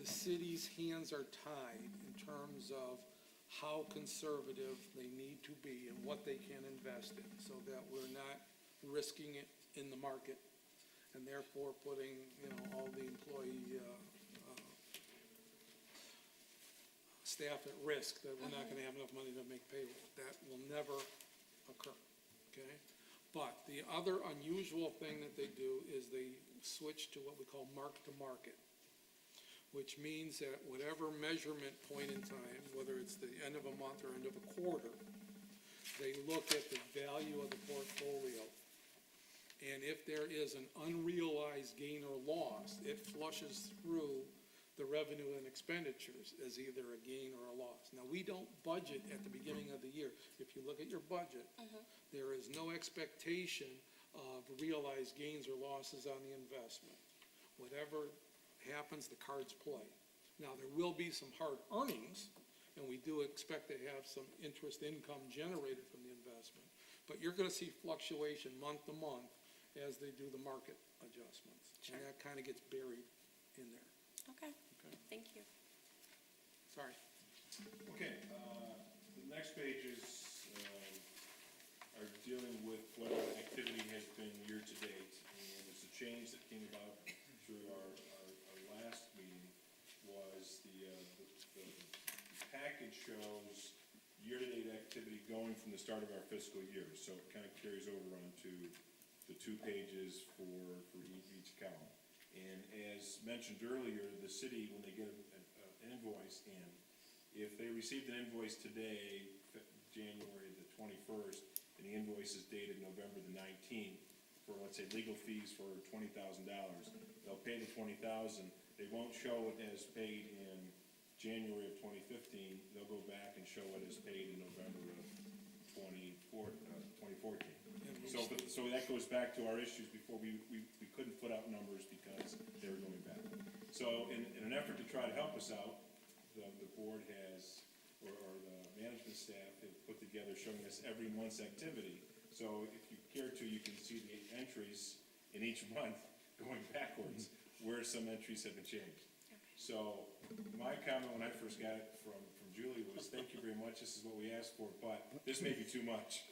A: The city's hands are tied in terms of how conservative they need to be and what they can invest in, so that we're not risking it in the market, and therefore putting, all the employee, staff at risk, that we're not gonna have enough money to make payroll. That will never occur, okay? But the other unusual thing that they do is they switch to what we call mark-to-market, which means that whatever measurement point in time, whether it's the end of a month or end of a quarter, they look at the value of the portfolio. And if there is an unrealized gain or loss, it flushes through the revenue and expenditures as either a gain or a loss. Now, we don't budget at the beginning of the year. If you look at your budget, there is no expectation of realized gains or losses on the investment. Whatever happens, the cards play. Now, there will be some hard earnings, and we do expect to have some interest income generated from the investment. But you're gonna see fluctuation month to month as they do the market adjustments.
G: Sure.
A: And that kind of gets buried in there.
G: Okay,
A: Okay.
G: thank you.
A: Sorry.
C: Okay, the next pages are dealing with what our activity has been year-to-date, and it's a change that came about through our last meeting was the package shows year-to-date activity going from the start of our fiscal year, so it kind of carries over onto the 2 pages for each column. And as mentioned earlier, the city, when they get an invoice in, if they received an invoice today, January the 21st, and the invoice is dated November the 19th, for, let's say, legal fees for $20,000, they'll pay the $20,000. They won't show it as paid in January of 2015, they'll go back and show it as paid in November of 2014. So that goes back to our issues before, we couldn't put out numbers because they were going back. So in an effort to try to help us out, the board has, or the management staff have put together showing us every month's activity. So if you care to, you can see the entries in each month going backwards, where some entries have been changed. So my comment when I first got it from Julie was, thank you very much, this is what we asked for, but this may be too much.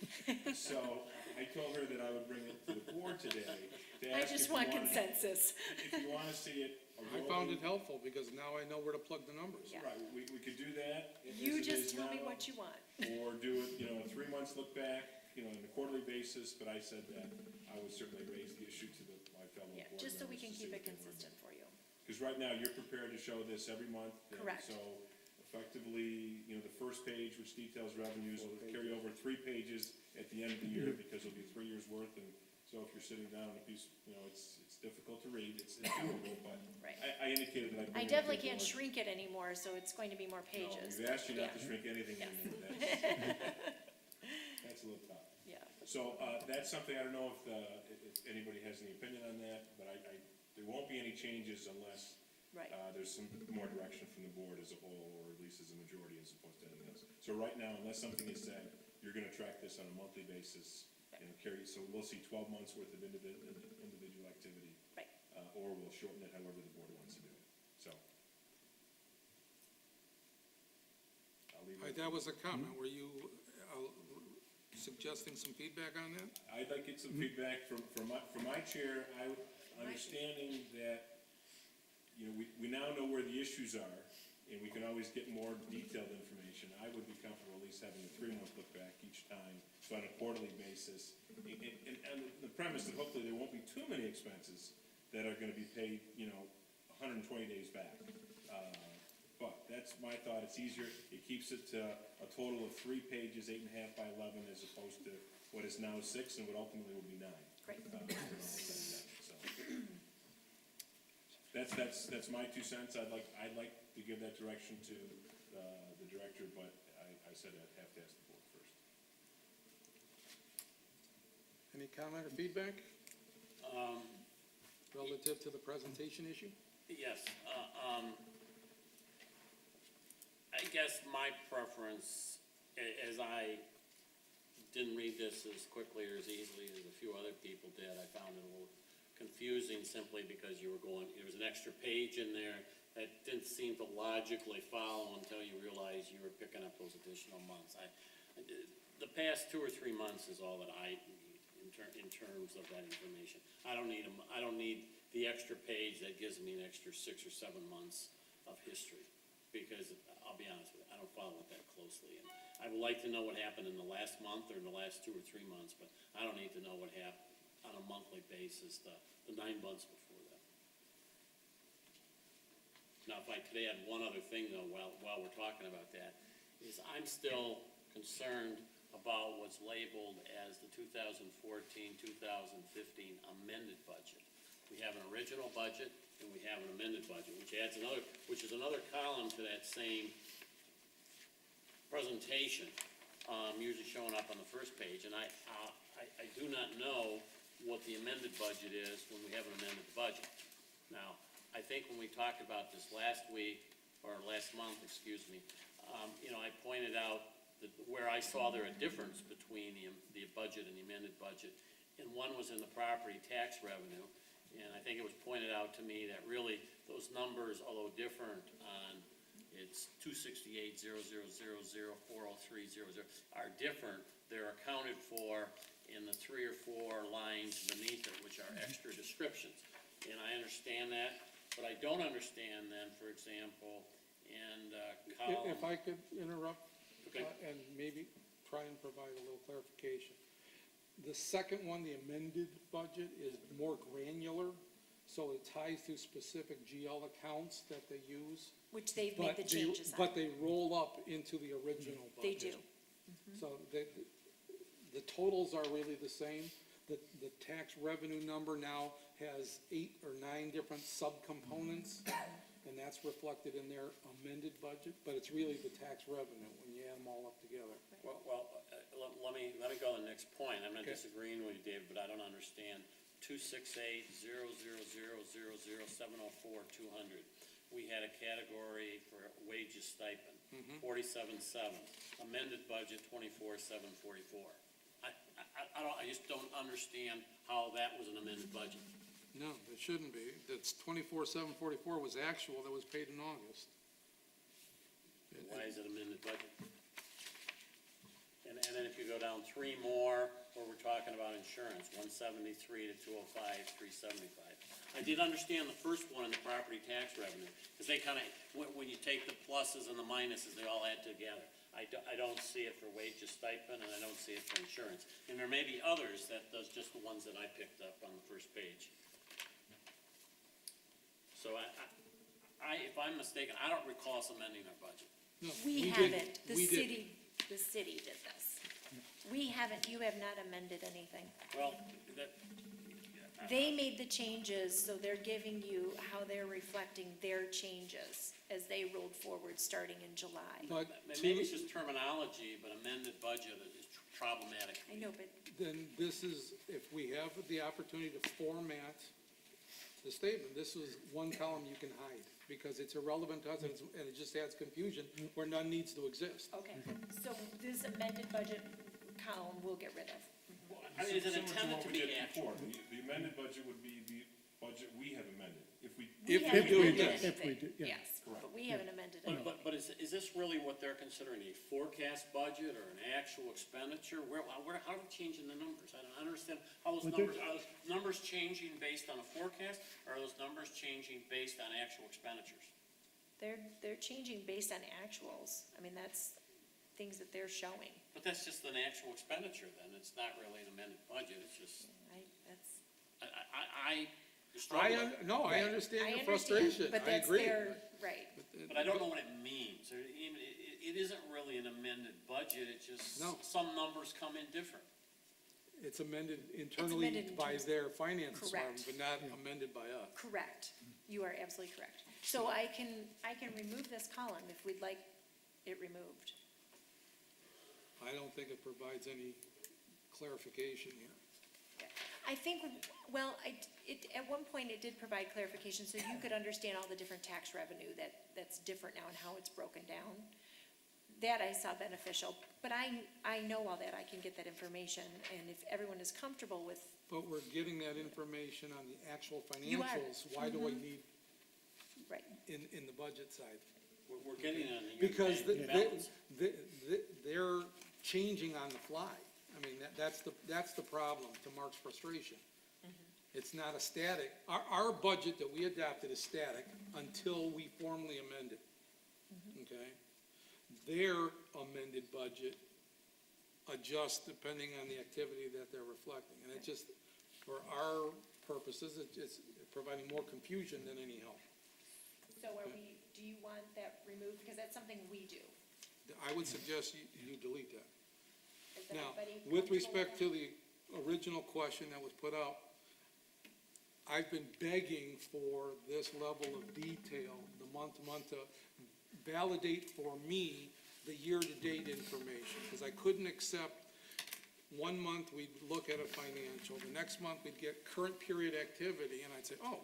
C: So I told her that I would bring it to the board today to
B: I
C: ask
B: just
C: if you
B: want
C: wanted-
B: consensus.
C: If you want to see it.
A: I found it helpful because now I know where to plug the numbers.
B: Yeah.
C: Right, we could do that. as
B: You
C: it
B: just
C: is
B: tell me
C: now,
B: what you want.
C: Or do it, 3 months look back, on a quarterly basis, but I said that I would certainly raise the issue to my fellow board
B: Yeah,
C: members.
B: just so we can
C: to see
B: keep
C: what
B: it
C: they want.
B: consistent for you.
C: Because right now, you're prepared to show this every month. and
B: Correct.
C: So effectively, the first page, which details revenues, will carry over 3 pages at the end of the year, because it'll be 3 years' worth. And so if you're sitting down on a piece, it's difficult to read, it's doable, but
B: Right.
C: I indicated that I'd bring
B: I
C: it to
B: definitely
C: the
B: can't
C: board.
B: shrink it anymore, so it's going to be more
C: No,
B: pages.
C: we've asked you not to
B: Yeah.
C: shrink anything in
B: Yes.
C: there. That's a little tough.
B: Yeah,
C: So, that's something, I don't know if anybody has any opinion on that, but there won't be any changes unless
B: right.
C: there's some more direction from the board as a whole, or at least as a majority as opposed to anything else. So right now, unless something is said, you're gonna track this on a monthly basis, so we'll see 12 months worth of individual activity.
B: Right.
C: Or we'll shorten it however the board wants to do it, so. I'll leave it.
A: That was a comment. Were you suggesting some feedback on that?
C: I'd like to get some feedback from my chair, understanding that, we now know where the issues are, and we can always get more detailed information. I would be comfortable at least having a 3-month look back each time, so on a quarterly basis. And the premise that hopefully there won't be too many expenses that are gonna be paid, 120 days back. But that's my thought, it's easier, it keeps it to a total of 3 pages, 8.5 by 11, as opposed to what is now 6 and what ultimately will be 9.
B: Great.
C: when all is said and done. So, that's my 2 cents, I'd like to give that direction to the director, but I said I'd have to ask the board first.
A: Any comment or feedback relative to the presentation issue?
F: Yes, I guess my preference, as I didn't read this as quickly or as easily as a few other people did, I found it a little confusing simply because there was an extra page in there that didn't seem to logically follow until you realized you were picking up those additional months. The past 2 or 3 months is all that I need in terms of that information. I don't need the extra page that gives me an extra 6 or 7 months of history, because I'll be honest with you, I don't follow it that closely. And I would like to know what happened in the last month or in the last 2 or 3 months, but I don't need to know what happened on a monthly basis, the 9 months before that. Now, if I could add one other thing though, while we're talking about that, is I'm still concerned about what's labeled as the 2014-2015 amended budget. We have an original budget and we have an amended budget, which is another column to that same presentation, usually showing up on the first page. And I do not know what the amended budget is when we have an amended budget. Now, I think when we talked about this last week, or last month, excuse me, I pointed out that where I saw there a difference between the budget and the amended budget, and one was in the property tax revenue. And I think it was pointed out to me that really those numbers, although different on, it's 268,000,403,000, are different. They're accounted for in the 3 or 4 lines beneath it, which are extra descriptions. and I understand that, but I don't understand then, for example, in column.
A: If I could interrupt,
F: Okay.
A: and maybe try and provide a little clarification. The second one, the amended budget, is more granular, so it ties to specific GL accounts that they use.
B: Which they've made the
A: But they-
B: changes on.
A: But they roll up into the original
B: They
A: budget.
B: do.
A: So the totals are really the same. The tax revenue number now has 8 or 9 different subcomponents, and that's reflected in their amended budget, but it's really the tax revenue when you add them all up together.
F: Let me go to the next point. I'm not
A: Okay.
F: disagreeing with you, David, but I don't understand. 268-000-00704-200. We had a category for wages stipend, 47.7. Amended budget, 24,744. I just don't understand how that was an amended budget.
A: No, it shouldn't be. That's 24,744 was actual, that was paid in August.
F: Why is it amended budget? And then if you go down 3 more, where we're talking about insurance, 173 to 205, 375. I did understand the first one in the property tax revenue, because they kind of, when you take the pluses and the minuses, they all add together. I don't see it for wages stipend, and I don't see it for insurance. And there may be others that does just the ones that I picked up on the first page. So if I'm mistaken, I don't recall us amending our budget.
A: No,
B: We
A: did-
B: haven't,
A: we did.
B: the city did this. We haven't, you have not amended anything.
F: Well, that,
B: They made the changes, so they're giving you how they're reflecting their changes as they rolled forward starting in July.
A: But
F: maybe it's just terminology, but amended budget is problematic.
B: I know, but
A: then this is, if we have the opportunity to format the statement, this is one column you can hide, because it's irrelevant to us, and it just adds confusion where none needs to exist.
B: okay, so this amended budget column we'll get rid of.
F: Is it
C: Similar to
F: intended
C: what
F: to
C: we
F: be
C: did
F: actual?
C: before. The amended budget would be the budget we have amended. If we,
A: If we
B: haven't
A: do,
B: amended
A: yes.
E: If we
B: anything,
E: do, yeah.
B: yes, but we haven't amended anything.
F: But is this really what they're considering, a forecast budget or an actual expenditure? How are we changing the numbers? I don't understand how those
E: But they're-
F: numbers, are those numbers changing based on a forecast, or are those numbers changing based on actual expenditures?
B: They're changing based on actuals. I mean, that's things that they're showing.
F: But that's just an actual expenditure then, it's not really an amended budget, it's just,
B: That's.
F: I struggle with it.
A: No, I
B: Right.
A: understand your
B: understand,
A: frustration,
B: but
A: I
B: that's
A: agree.
B: their- Right.
F: But I don't know what it means, or even, it isn't really an amended budget, it's just,
A: No.
F: some numbers come in different.
A: It's amended internally
B: in
A: by
B: terms-
A: their finance
B: Correct.
A: department, but not amended by us.
B: Correct. You are absolutely correct. So I can remove this column if we'd like it removed.
A: I don't think it provides any clarification here.
B: I think, well, at one point it did provide clarification, so you could understand all the different tax revenue that's different now and how it's broken down. That I saw beneficial, but I know all that, I can get that information, and if everyone is comfortable with,
A: But we're getting that information on the actual
B: You are.
A: financials, why do we need
B: right,
A: in the budget side?
F: We're getting it on the
A: Because
F: year-to-date balance.
A: they're changing on the fly. I mean, that's the problem, to Mark's frustration. It's not a static, our budget that we adopted is static until we formally amend it, okay? Their amended budget adjusts depending on the activity that they're reflecting. And it just, for our purposes, it's providing more confusion than any help.
B: so do you want that removed, because that's something we do.
A: I would suggest you delete that.
B: Is
A: Now,
B: everybody
A: with
B: comfortable
A: respect
B: that?
A: to the original question that was put out, I've been begging for this level of detail, the month-to-month, to validate for me the year-to-date information, because I couldn't accept, one month we'd look at a financial, the next month we'd get current period activity, and I'd say, oh,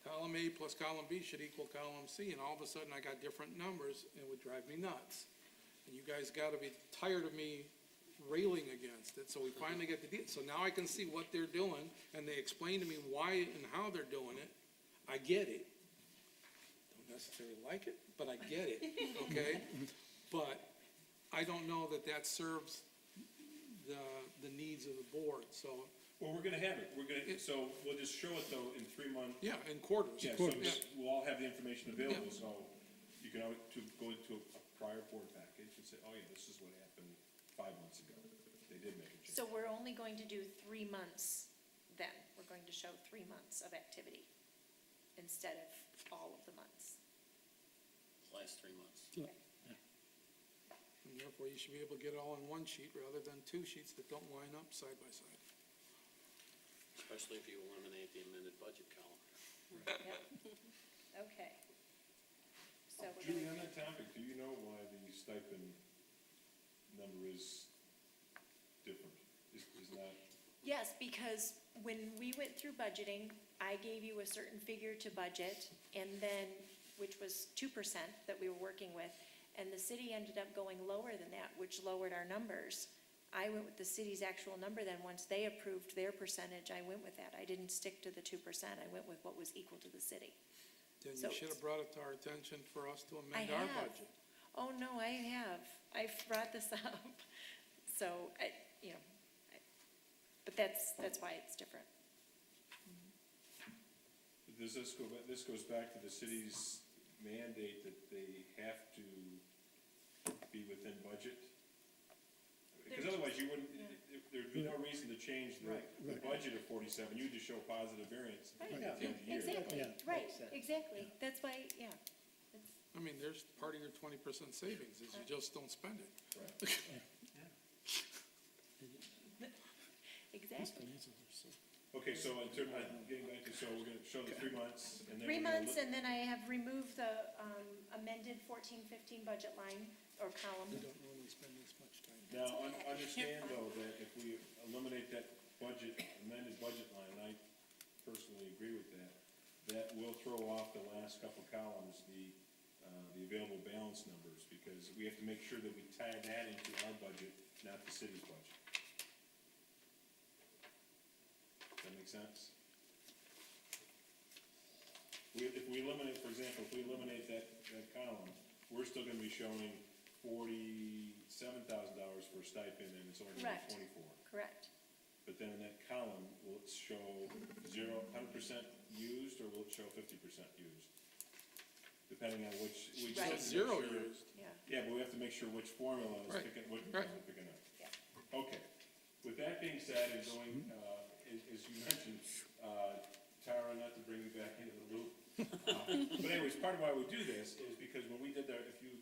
A: column A plus column B should equal column C, and all of a sudden I got different numbers, and it would drive me nuts. And you guys gotta be tired of me railing against it, so we finally get the deal. So now I can see what they're doing, and they explain to me why and how they're doing it. I get it. Don't necessarily like it, but I get it, okay? But I don't know that serves the needs of the board, so
C: Well, we're gonna have it, so we'll just show it though in 3 months.
A: Yeah, in quarters.
C: Yeah, so we'll all have the information available, so you can always go into a prior board package and say, oh yeah, this is what happened 5 months ago. They did make a change.
B: So we're only going to do 3 months then. We're going to show 3 months of activity instead of all of the months.
F: Last 3 months.
B: Okay.
A: And therefore, you should be able to get it all in one sheet rather than 2 sheets that don't line up side by side.
F: Especially if you eliminate the amended budget column.
B: Yep. Okay. So we're
C: Julie,
B: going
C: on that topic, do you know why the stipend number is different? Is not,
B: Yes, because when we went through budgeting, I gave you a certain figure to budget, and then, which was 2% that we were working with, and the city ended up going lower than that, which lowered our numbers. I went with the city's actual number then. Once they approved their percentage, I went with that. I didn't stick to the 2%. I went with what was equal to the city.
A: Then
B: So
A: you should have
B: it's-
A: brought it to our attention for us to
B: I
A: amend our
B: have.
A: budget.
B: Oh, no, I have. I've brought this up. So, but that's why it's different.
C: does this goes back to the city's mandate that they have to be within budget? Because otherwise you wouldn't, there'd be no reason to change the budget of 47, you would just show positive variance at the end of the year.
B: Exactly,
E: Yeah.
B: right,
H: Makes sense.
B: exactly. That's why, yeah. It's-
A: I mean, there's part of your 20% savings is you just don't spend it.
B: Exactly.
C: Okay, so in terms, getting back to, so we're gonna show the 3 months, and then.
B: 3
C: we're gonna
B: months,
C: look-
B: and then I have removed the amended 14-15 budget line or column.
A: You don't normally spend this much time.
C: Now, understand though, that if we eliminate that budget, amended budget line, and I personally agree with that, that will throw off the last couple columns, the available balance numbers, because we have to make sure that we tie that into our budget, not the city's budget. Does that make sense? If we eliminate, for example, if we eliminate that column, we're still gonna be showing $47,000 for a stipend, and it's only gonna
B: Correct.
C: be 24.
B: Correct.
C: But then in that column, will it show 100% used, or will it show 50% used? Depending on which, we just have
B: Right.
C: to make
A: Zero
C: sure-
A: used.
B: Yeah.
C: Yeah, but we have to make sure which formula is
A: Right.
C: picking, what
A: Right.
C: formula is picking up.
B: Yeah.
C: Okay. With that being said, and going, as you mentioned, Tara, not to bring you back into the loop. But anyways, part of why we do this is because when we did that, you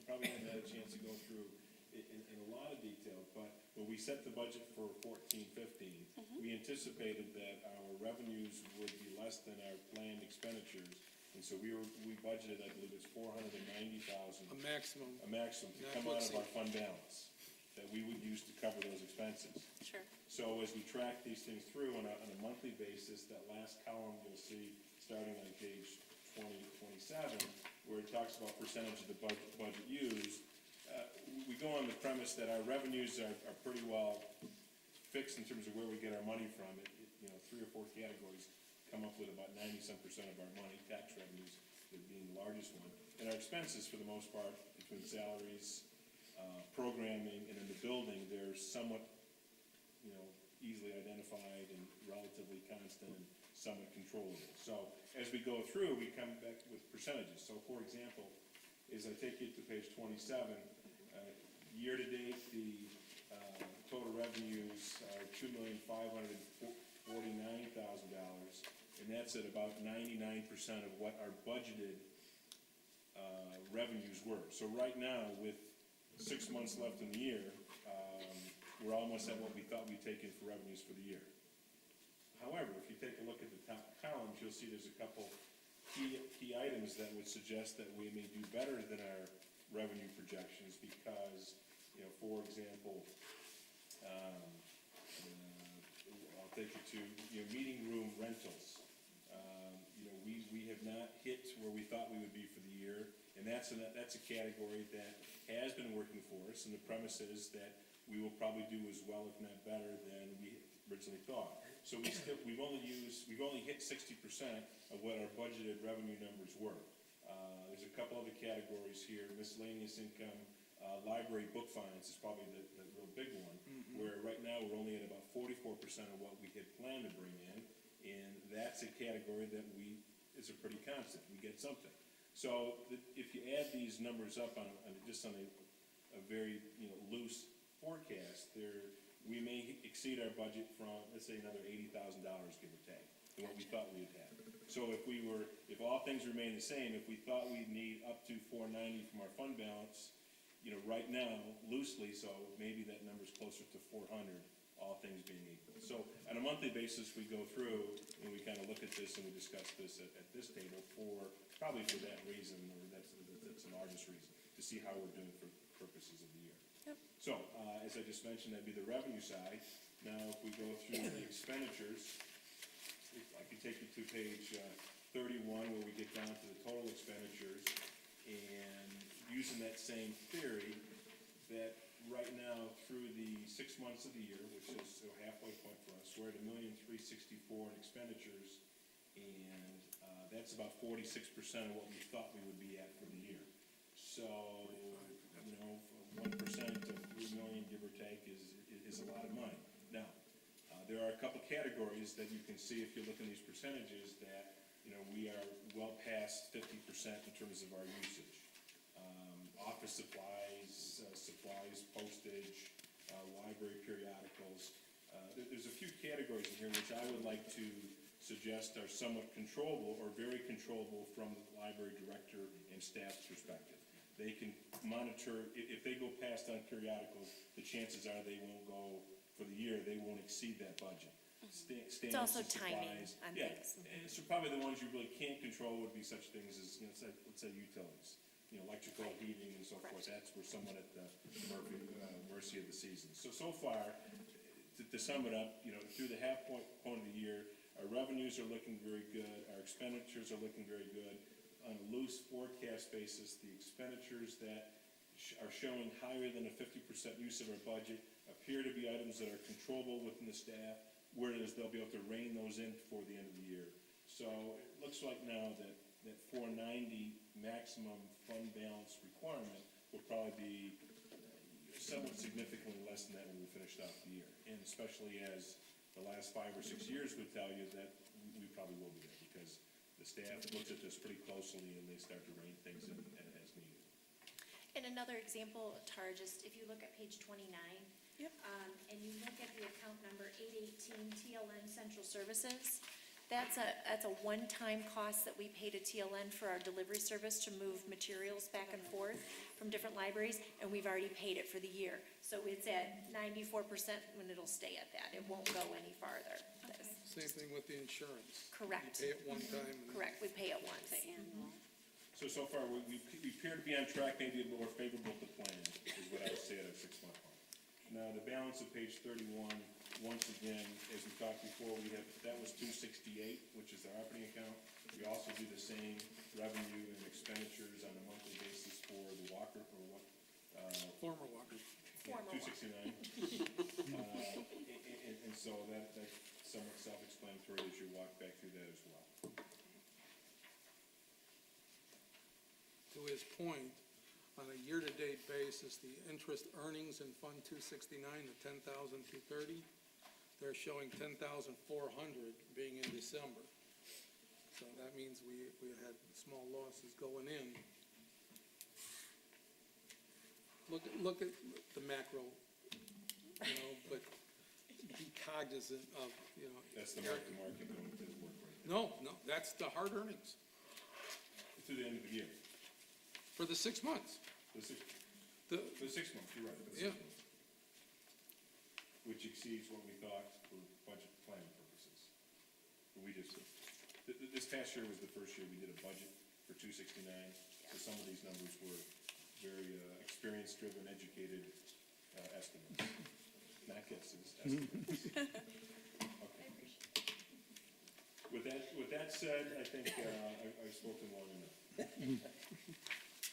C: probably hadn't had a chance to go through in a lot of detail, but when we set the budget for 14-15, we anticipated that our revenues would be less than our planned expenditures. And so we budgeted, I believe it's $490,000.
A: A maximum.
C: A maximum to
A: Not
C: come out
A: what's
C: of our fund balance that we would use to cover those expenses.
G: Sure.
C: So as we track these things through on a monthly basis, that last column you'll see, starting on page 27, where it talks about percentage of the budget used, we go on the premise that our revenues are pretty well fixed in terms of where we get our money from. 3 or 4 categories come up with about 90-some% of our money, tax revenues being the largest one. And our expenses, for the most part, between salaries, programming, and in the building, they're somewhat, easily identified and relatively constant and somewhat controllable. So as we go through, we come back with percentages. So for example, as I take you to page 27, year-to-date, the total revenues are $2,549,000, and that's at about 99% of what our budgeted revenues were. So right now, with 6 months left in the year, we're almost at what we thought we'd take in for revenues for the year. However, if you take a look at the top columns, you'll see there's a couple key items that would suggest that we may do better than our revenue projections because, for example, I'll take you to, meeting room rentals. We have not hit where we thought we would be for the year, and that's a category that has been working for us, and the premise is that we will probably do as well, if not better, than we originally thought. So we've only hit 60% of what our budgeted revenue numbers were. There's a couple other categories here, miscellaneous income, Library book fines is probably the real big one, where right now we're only at about 44% of what we had planned to bring in, and that's a category that is a pretty constant, we get something. So if you add these numbers up just on a very, loose forecast, we may exceed our budget from, let's say, another $80,000, give or take, than what we thought we'd have. So if all things remain the same, if we thought we'd need up to $490 from our fund balance, right now, loosely, so maybe that number's closer to 400, all things being equal. So on a monthly basis, we go through and we kind of look at this and we discuss this at this table probably for that reason, or that's the largest reason, to see how we're doing for purposes of the year.
B: Yep.
C: So, as I just mentioned, that'd be the revenue side. Now, if we go through the expenditures, I can take you to page 31, where we get down to the total expenditures, and using that same theory, that right now, through the 6 months of the year, which is a halfway point for us, we're at $1,364,000 in expenditures, and that's about 46% of what we thought we would be at for the year. So, 1% of $3 million, give or take, is a lot of money. Now, there are a couple categories that you can see if you look in these percentages that, we are well past 50% in terms of our usage. Office supplies, postage, library periodicals. There's a few categories in here which I would like to suggest are somewhat controllable or very controllable from the library director and staff's perspective. They can monitor, if they go past on periodicals, the chances are they won't go, for the year, they won't exceed that budget.
B: It's also timing on things.
C: And so probably the ones you really can't control would be such things as, let's say utilities, electrical, heating, and so forth. That's we're somewhat at the mercy of the season. So far, to sum it up, through the point of the year, our revenues are looking very good, our expenditures are looking very good. On a loose forecast basis, the expenditures that are showing higher than a 50% use of our budget appear to be items that are controllable within the staff, whereas they'll be able to rein those in before the end of the year. So it looks like now that 490 maximum fund balance requirement will probably be somewhat significantly less than that when we finished out the year. And especially as the last 5 or 6 years would tell you that we probably will be there, because the staff looks at this pretty closely and they start to rein things in as needed.
B: And another example, Tara, just if you look at page 29.
G: Yep.
B: And you look at the account number 818 TLN Central Services, that's a one-time cost that we pay to TLN for our delivery service to move materials back and forth from different libraries, and we've already paid it for the year. So it's at 94% and it'll stay at that. It won't go any farther.
A: Same thing with the insurance.
B: Correct.
A: You pay it one time.
B: Correct, we pay it once.
C: So far, we appear to be on track, maybe a little more favorable to plan, is what I would say at our 6-month mark. Now, the balance of page 31, once again, as we talked before, that was 268, which is our operating account. We also do the same revenue and expenditures on a monthly basis for the Walker, or what?
A: Former Walker.
B: Former Walker.
C: 269. And so that's somewhat self-explanatory as you walk back through that as well.
A: To his point, on a year-to-date basis, the interest earnings in Fund 269, the 10,230, they're showing 10,400 being in December. So that means we had small losses going in. Look at the macro, but be cognizant of,
C: That's the market going to work right now.
A: No, that's the hard earnings
C: To the end of the year.
A: for the 6 months.
C: The 6 months, you're right. for the 6
A: Yeah.
C: months. Which exceeds what we thought for budget planning purposes. But this past year was the first year we did a budget for 269, so some of these numbers were very experience-driven, educated estimates. Not guesses, estimates. Okay. With that said, I think I've spoken long enough.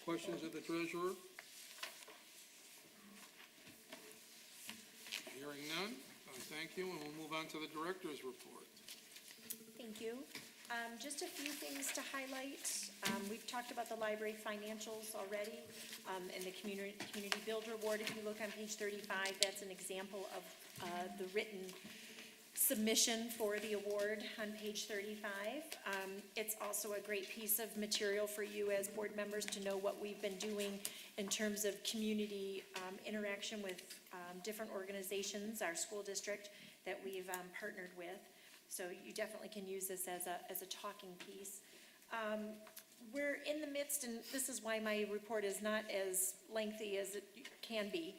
A: Questions of the treasurer? Hearing none, thank you, and we'll move on to the director's report.
B: Thank you. Just a few things to highlight. We've talked about the library financials already, and the community build reward. If you look on page 35, that's an example of the written submission for the award on page 35. It's also a great piece of material for you as board members to know what we've been doing in terms of community interaction with different organizations, our school district that we've partnered with. So you definitely can use this as a talking piece. We're in the midst, and this is why my report is not as lengthy as it can be.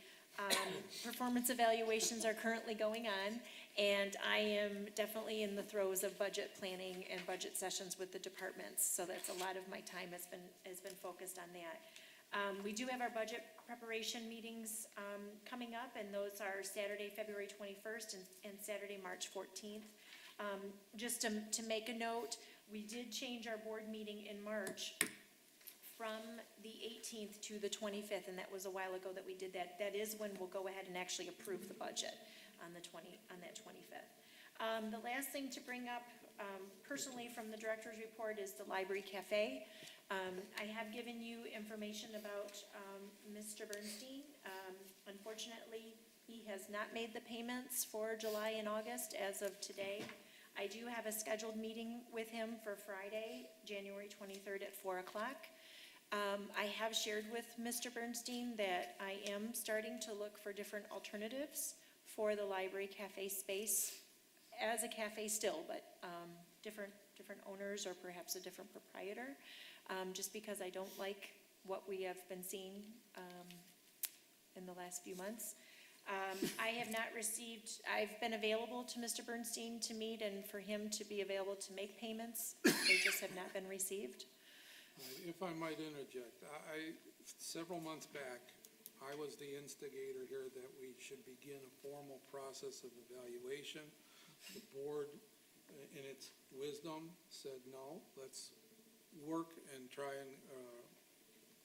B: Performance evaluations are currently going on, and I am definitely in the throes of budget planning and budget sessions with the departments, so that's a lot of my time has been focused on that. We do have our budget preparation meetings coming up, and those are Saturday, February 21st, and Saturday, March 14th. Just to make a note, we did change our board meeting in March from the 18th to the 25th, and that was a while ago that we did that. That is when we'll go ahead and actually approve the budget on that 25th. The last thing to bring up, personally from the director's report, is the library cafe. I have given you information about Mr. Bernstein. Unfortunately, he has not made the payments for July and August as of today. I do have a scheduled meeting with him for Friday, January 23rd at 4 o'clock. I have shared with Mr. Bernstein that I am starting to look for different alternatives for the library cafe space, as a cafe still, but different owners or perhaps a different proprietor, just because I don't like what we have been seeing in the last few months. I have not received, I've been available to Mr. Bernstein to meet and for him to be available to make payments. They just have not been received.
A: If I might interject, several months back, I was the instigator here that we should begin a formal process of evaluation. The board, in its wisdom, said, no, let's work and try and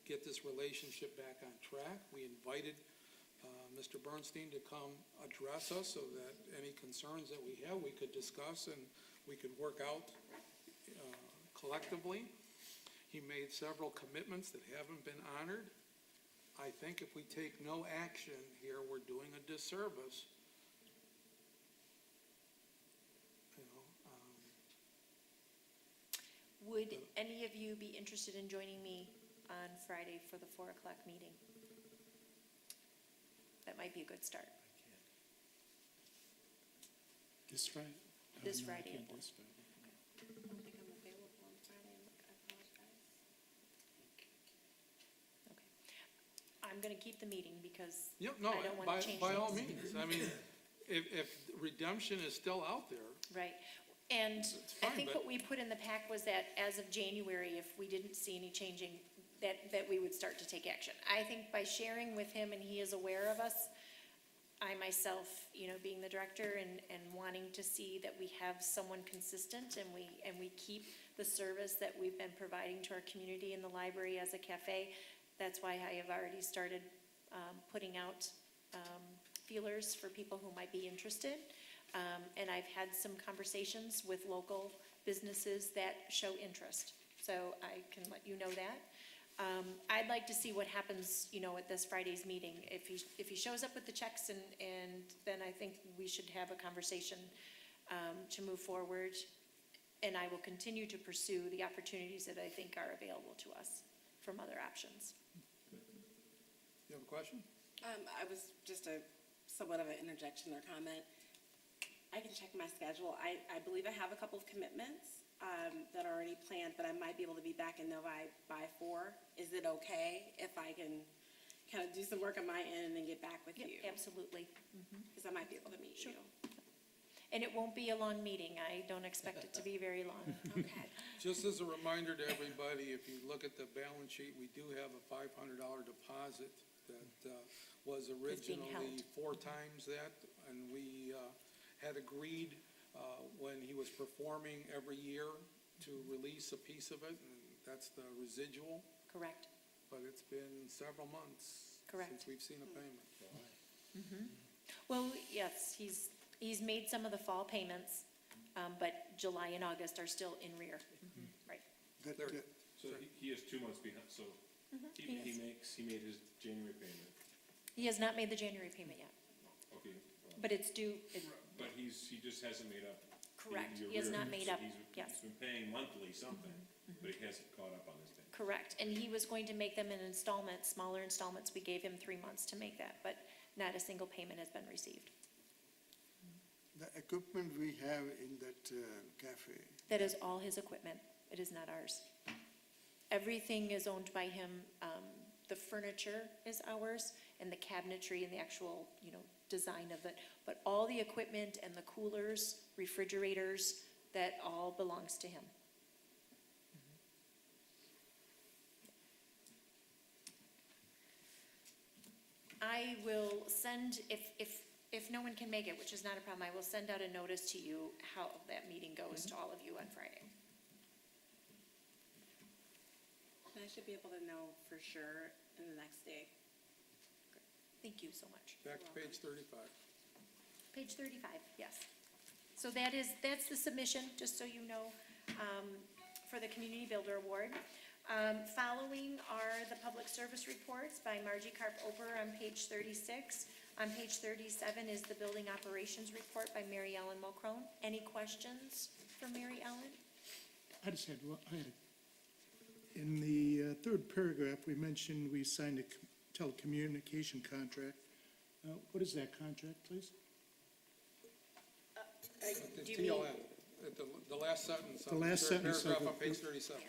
A: get this relationship back on track. We invited Mr. Bernstein to come address us so that any concerns that we have, we could discuss and we could work out collectively. He made several commitments that haven't been honored. I think if we take no action here, we're doing a disservice.
B: Would any of you be interested in joining me on Friday for the 4 o'clock meeting? That might be a good start.
E: This Friday?
B: This
E: No, I
B: Friday.
E: can't this Friday.
G: I don't think I'm available on Friday. I apologize.
B: Okay. I'm gonna keep the meeting because
A: Yep, no,
B: I don't wanna change
A: by all
B: things.
A: means. I mean, if redemption is still out there,
B: Right, and I
A: fine,
B: think
A: but-
B: what we put in the pack was that as of January, if we didn't see any changing, that we would start to take action. I think by sharing with him and he is aware of us, I myself, being the director and wanting to see that we have someone consistent and we keep the service that we've been providing to our community in the library as a cafe, that's why I have already started putting out feelers for people who might be interested. And I've had some conversations with local businesses that show interest. So I can let you know that. I'd like to see what happens, at this Friday's meeting. If he shows up with the checks and then I think we should have a conversation to move forward. And I will continue to pursue the opportunities that I think are available to us from other options.
A: you have a question?
G: I was just somewhat of an interjection or comment. I can check my schedule. I believe I have a couple of commitments that are already planned, but I might be able to be back in Novi by 4. Is it okay if I can kind of do some work on my end and then get back with you?
B: Absolutely.
G: Because I might be able to meet you.
B: And it won't be a long meeting. I don't expect it to be very long.
G: Okay.
A: Just as a reminder to everybody, if you look at the balance sheet, we do have a $500 deposit that was originally
B: held.
A: 4 times that, and we had agreed when he was performing every year to release a piece of it, and that's the residual,
B: Correct.
A: but it's been several months
B: Correct.
A: since we've seen a payment.
B: Well, yes, he's made some of the fall payments, but July and August are still in rear. Right.
D: That,
A: There.
C: So he is 2 months behind, so
B: he is.
C: he made his January payment.
B: He has not made the January payment yet,
C: Okay,
B: but it's due,
C: but he just hasn't made up.
B: correct.
C: the
B: He has
C: arrears.
B: not made
C: So
B: up, yes.
C: He's been paying monthly something, but he hasn't caught up on his payment.
B: Correct, and he was going to make them in installments, smaller installments. We gave him 3 months to make that, but not a single payment has been received.
D: The equipment we have in that cafe,
B: That is all his equipment. It is not ours. Everything is owned by him. The furniture is ours, and the cabinetry and the actual, design of it. But all the equipment and the coolers, refrigerators, that all belongs to him. I will send, if no one can make it, which is not a problem, I will send out a notice to you how that meeting goes to all of you on Friday.
G: And I should be able to know for sure in the next day.
B: Thank you so much.
A: Back to page 35.
B: Page 35, yes. So that's the submission, just so you know, for the Community Builder Award. Following are the public service reports by Margie Karp-Ober on page 36. On page 37 is the building operations report by Mary Ellen Mulcrone. Any questions for Mary Ellen?
E: I just had, in the third paragraph, we mentioned we signed a telecommunication contract. What is that contract, please?
A: The
G: Do you mean-
A: TLM, at the last sentence.
E: The last
A: third
E: sentence of
A: Paragraph on
E: it.
A: page 37.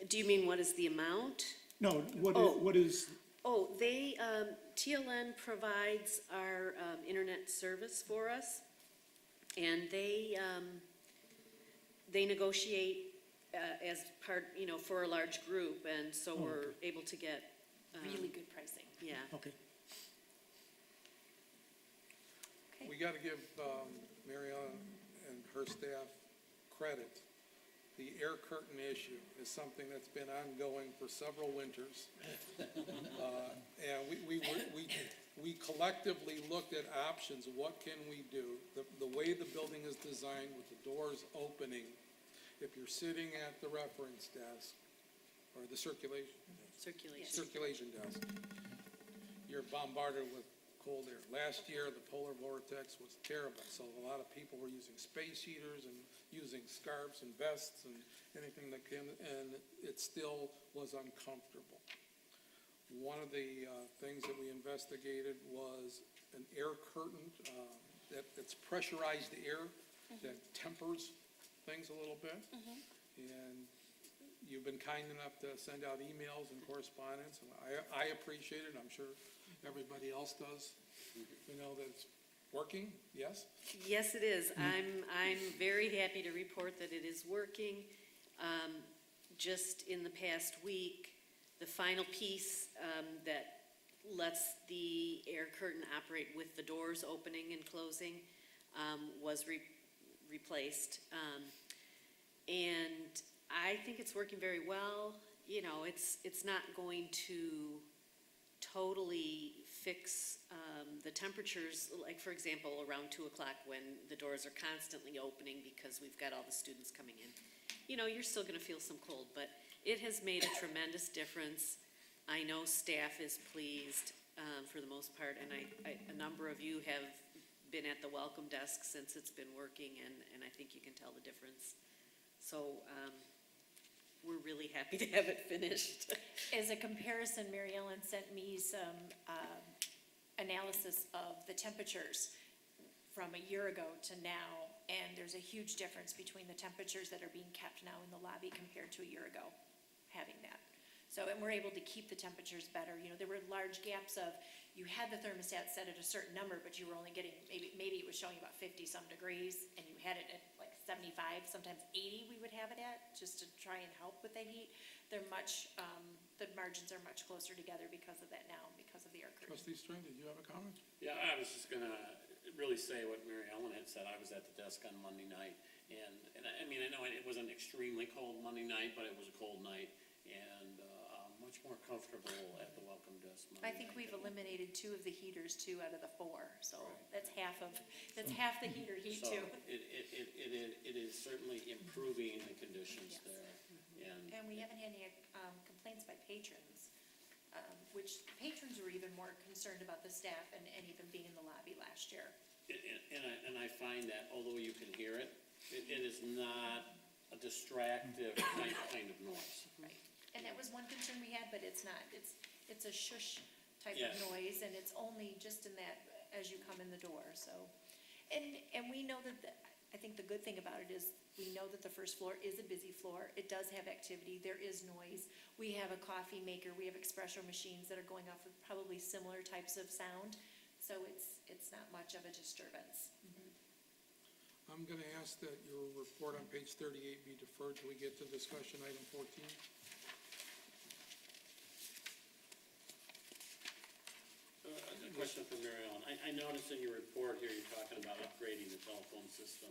I: Do you mean what is the amount?
E: No,
I: Oh.
E: what is,
I: Oh, they, TLN provides our internet service for us, and they negotiate as part, for a large group, and so
E: Oh,
I: we're able to get.
B: Really good pricing.
I: Yeah.
E: okay.
B: Okay.
A: We got to give Mary Ellen and her staff credit. The air curtain issue is something that's been ongoing for several winters. And we collectively looked at options. What can we do? The way the building is designed with the doors opening, if you're sitting at the reference desk or the circulation desk, you're bombarded with cold air. Last year, the polar vortex was terrible, so a lot of people were using space heaters and using scarves and vests and anything that came, and it still was uncomfortable. One of the things that we investigated was an air curtain that's pressurized air that tempers things a little bit. And you've been kind enough to send out emails and correspondence, and I appreciate it. I'm sure everybody else does. That it's working, yes?
I: Yes, it is. I'm very happy to report that it is working. Just in the past week, the final piece that lets the air curtain operate with the doors opening and closing was replaced. And I think it's working very well. It's not going to totally fix the temperatures, like, for example, around 2 o'clock when the doors are constantly opening because we've got all the students coming in. You're still gonna feel some cold, but it has made a tremendous difference. I know staff is pleased for the most part, and a number of you have been at the welcome desk since it's been working, and I think you can tell the difference. So, we're really happy to have it finished.
B: As a comparison, Mary Ellen sent me some analysis of the temperatures from a year ago to now, and there's a huge difference between the temperatures that are being kept now in the lobby compared to a year ago, having that. So, and we're able to keep the temperatures better. There were large gaps of, you had the thermostat set at a certain number, but you were only getting, maybe it was showing about 50-some degrees, and you had it at like 75, sometimes 80 we would have it at, just to try and help with the heat. They're much, the margins are much closer together because of that now, because of the air curtain.
A: Trustee String, did you have a comment?
F: Yeah, I was just gonna really say what Mary Ellen had said. I was at the desk on Monday night, and I mean, I know it was an extremely cold Monday night, but it was a cold night, and much more comfortable at the welcome desk Monday
B: I think
F: night
B: we've
F: than-
B: eliminated 2 of the heaters, 2 out of the 4, so
F: Right.
B: that's half the heater heat
F: So
B: too.
F: it is certainly improving the conditions
B: Yes.
F: there.
B: And we haven't had any complaints by patrons, which patrons were even more concerned about the staff and even being in the lobby last year.
F: And I find that although you can hear it, it is not a distractive kind of noise.
B: Right. And that was one concern we had, but it's not. It's a shush type
F: Yes.
B: of noise, and it's only just in that, as you come in the door, so. And we know that, I think the good thing about it is, we know that the first floor is a busy floor. It does have activity, there is noise. We have a coffee maker, we have espresso machines that are going off with probably similar types of sound, so it's not much of a disturbance.
A: I'm gonna ask that your report on page 38 be deferred till we get to discussion item 14.
F: A question for Mary Ellen. I noticed in your report here, you're talking about upgrading the telephone system.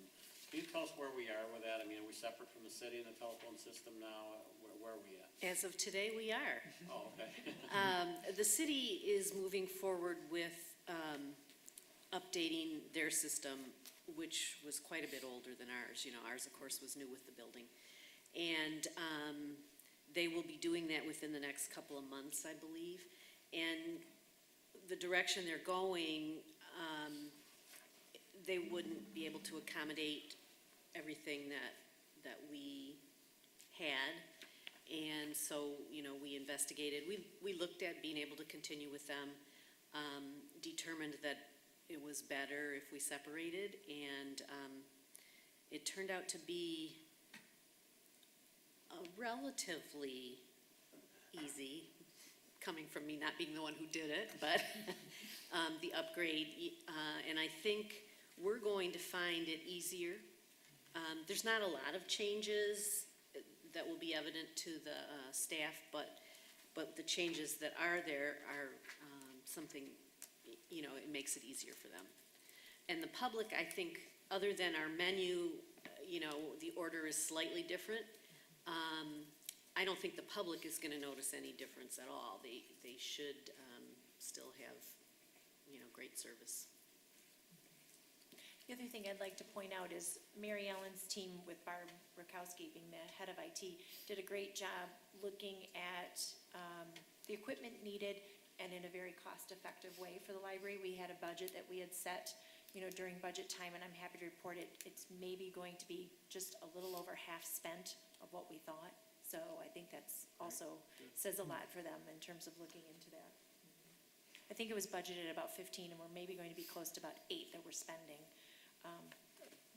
F: Can you tell us where we are with that? I mean, are we separate from the city and the telephone system now? Where are we at?
I: As of today, we are.
F: Oh, okay.
I: The city is moving forward with updating their system, which was quite a bit older than ours. You know, ours, of course, was new with the building. And they will be doing that within the next couple of months, I believe. And the direction they're going, they wouldn't be able to accommodate everything that we had. And so, you know, we investigated, we looked at being able to continue with them, determined that it was better if we separated, and it turned out to be relatively easy, coming from me not being the one who did it, but the upgrade, and I think we're going to find it easier. There's not a lot of changes that will be evident to the staff, but the changes that are there are something, you know, it makes it easier for them. And the public, I think, other than our menu, you know, the order is slightly different. I don't think the public is gonna notice any difference at all. They should still have, you know, great service.
B: The other thing I'd like to point out is Mary Ellen's team with Barb Rakowski being the head of IT did a great job looking at the equipment needed and in a very cost-effective way for the library. We had a budget that we had set, you know, during budget time, and I'm happy to report it's maybe going to be just a little over half spent of what we thought. So I think that's also says a lot for them in terms of looking into that. I think it was budgeted about 15, and we're maybe going to be close to about 8 that we're spending,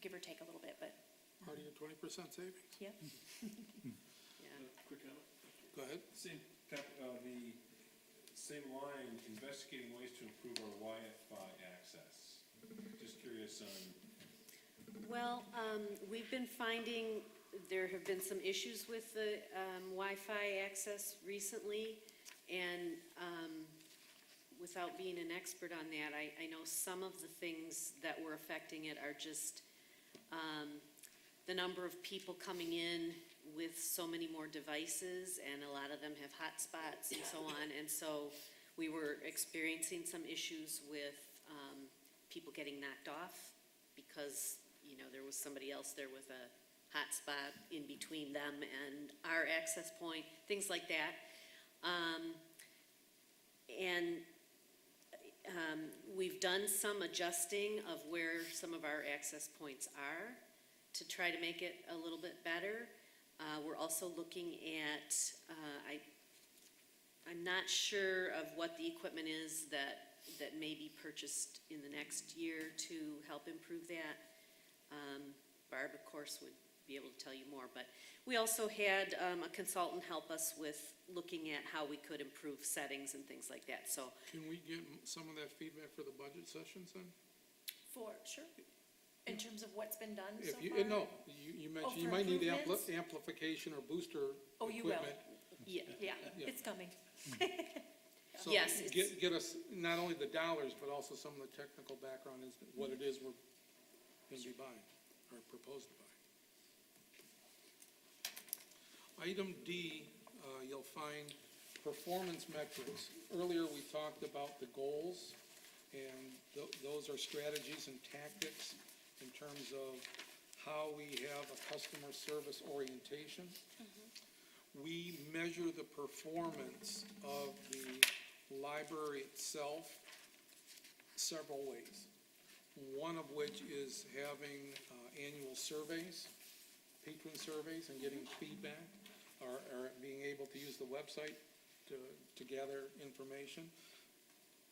B: give or take a little bit, but,
A: Part of your 20% savings.
B: yeah.
I: Yeah.
C: Quick comment?
A: Go ahead.
C: The same line, investigating ways to improve our Wi-Fi access. Just curious on,
I: Well, we've been finding there have been some issues with the Wi-Fi access recently, and without being an expert on that, I know some of the things that were affecting it are just the number of people coming in with so many more devices, and a lot of them have hotspots and so on, and so we were experiencing some issues with people getting knocked off because, you know, there was somebody else there with a hotspot in between them and our access point, things like that. And we've done some adjusting of where some of our access points are to try to make it a little bit better. We're also looking at, I'm not sure of what the equipment is that may be purchased in the next year to help improve that. Barb, of course, would be able to tell you more, but we also had a consultant help us with looking at how we could improve settings and things like that, so.
A: Can we get some of that feedback for the budget sessions then?
B: Sure. In terms of what's been done so
A: If you,
B: far?
A: no, you mentioned you
B: for
A: might need
B: improvements?
A: amplification or booster
B: Oh, you will.
A: equipment.
I: Yeah,
B: Yeah,
A: Yeah.
B: it's coming.
A: So
I: Yes, it's-
A: get us not only the dollars, but also some of the technical background is what it is we're going to be buying or proposed to buy. Item D, you'll find performance metrics. Earlier, we talked about the goals, and those are strategies and tactics in terms of how we have a customer service orientation. we measure the performance of the library itself several ways. One of which is having annual surveys, patron surveys, and getting feedback, or being able to use the website to gather information.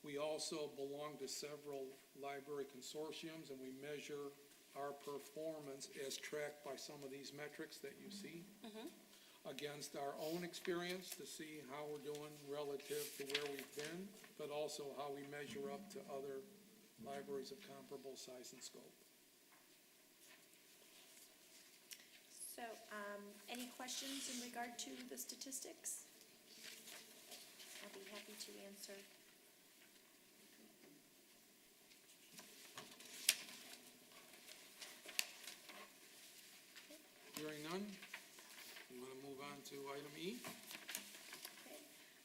A: We also belong to several library consortiums, and we measure our performance as tracked by some of these metrics that you see against our own experience to see how we're doing relative to where we've been, but also how we measure up to other libraries of comparable size and scope.
B: So, any questions in regard to the statistics? I'll be happy to answer.
A: Hearing none, you want to move on to item E?
B: Okay.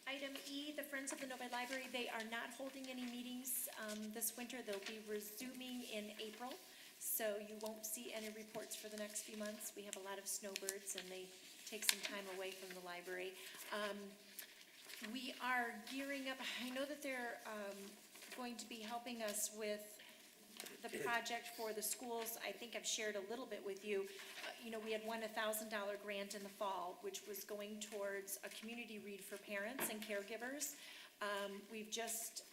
B: Item E, the Friends of the Novi Library, they are not holding any meetings this winter. They'll be resuming in April, so you won't see any reports for the next few months. We have a lot of snowbirds, and they take some time away from the library. We are gearing up. I know that they're going to be helping us with the project for the schools. I think I've shared a little bit with you. We had won a $1,000 grant in the fall, which was going towards a community read for parents and caregivers. We've just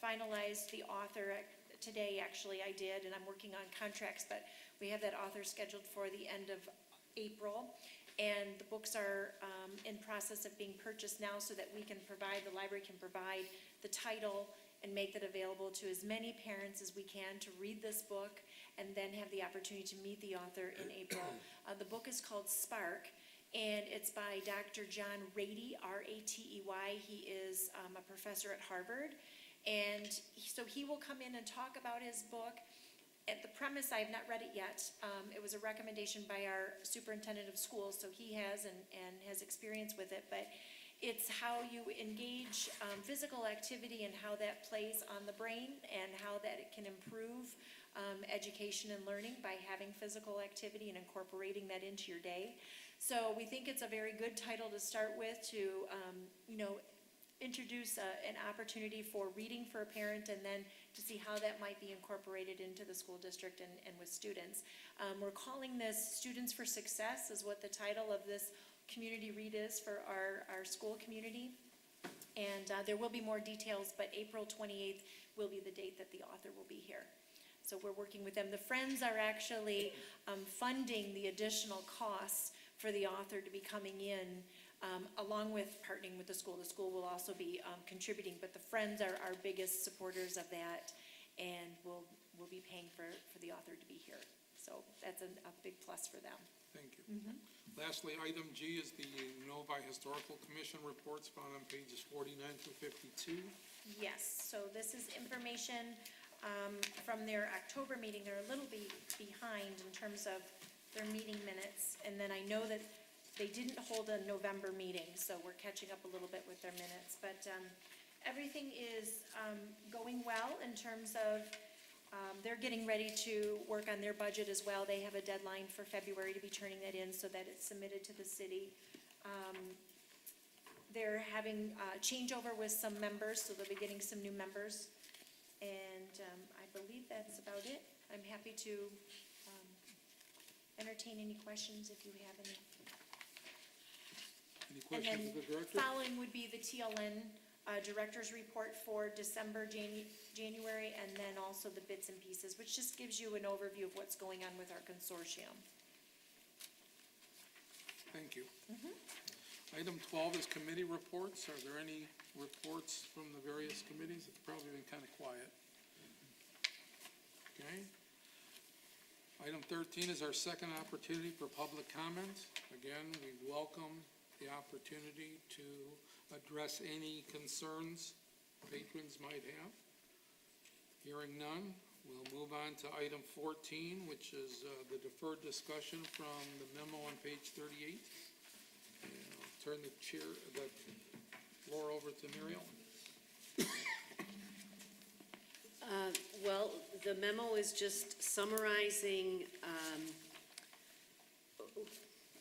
B: finalized the author today, actually I did, and I'm working on contracts, but we have that author scheduled for the end of April. And the books are in process of being purchased now so that the library can provide the title and make that available to as many parents as we can to read this book and then have the opportunity to meet the author in April. The book is called Spark, and it's by Dr. John Ratey, R-A-T-E-Y. He is a professor at Harvard. And so he will come in and talk about his book. At the premise, I have not read it yet. It was a recommendation by our superintendent of schools, so he has and has experience with it. But it's how you engage physical activity and how that plays on the brain and how that it can improve education and learning by having physical activity and incorporating that into your day. So we think it's a very good title to start with to, introduce an opportunity for reading for a parent and then to see how that might be incorporated into the school district and with students. We're calling this Students for Success is what the title of this community read is for our school community. And there will be more details, but April 28th will be the date that the author will be here. So we're working with them. The Friends are actually funding the additional costs for the author to be coming in, along with partnering with the school. The school will also be contributing, but the Friends are our biggest supporters of that, and we'll be paying for the author to be here. So that's a big plus for them.
A: Thank you. Lastly, item G is the Novi Historical Commission reports found on pages 49 through 52.
B: Yes, so this is information from their October meeting. They're a little behind in terms of their meeting minutes, and then I know that they didn't hold a November meeting, so we're catching up a little bit with their minutes. But everything is going well in terms of they're getting ready to work on their budget as well. They have a deadline for February to be turning that in so that it's submitted to the city. They're having changeover with some members, so they'll be getting some new members. And I believe that's about it. I'm happy to entertain any questions if you have any.
A: Any questions of the director?
B: Following would be the TLN Director's Report for December, January, and then also the bits and pieces, which just gives you an overview of what's going on with our consortium.
A: Thank you. Item 12 is committee reports. Are there any reports from the various committees? It's probably been kind of quiet. Okay. Item 13 is our second opportunity for public comment. Again, we welcome the opportunity to address any concerns patrons might have. Hearing none, we'll move on to item 14, which is the deferred discussion from the memo on page 38. And I'll turn the floor over to Muriel.
I: Well, the memo is just summarizing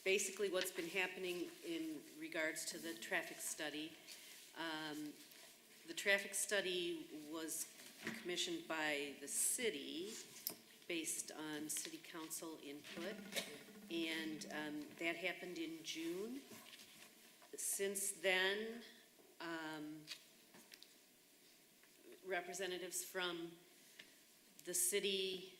I: basically what's been happening in regards to the traffic study. The traffic study was commissioned by the city based on city council input, and that happened in June. Since then, representatives from the city,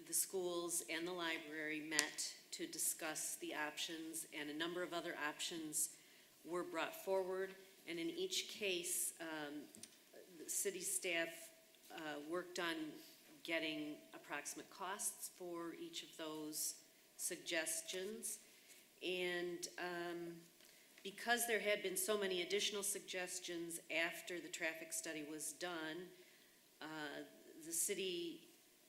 I: the schools, and the library met to discuss the options, and a number of other options were brought forward. And in each case, the city staff worked on getting approximate costs for each of those suggestions. And because there had been so many additional suggestions after the traffic study was done, the city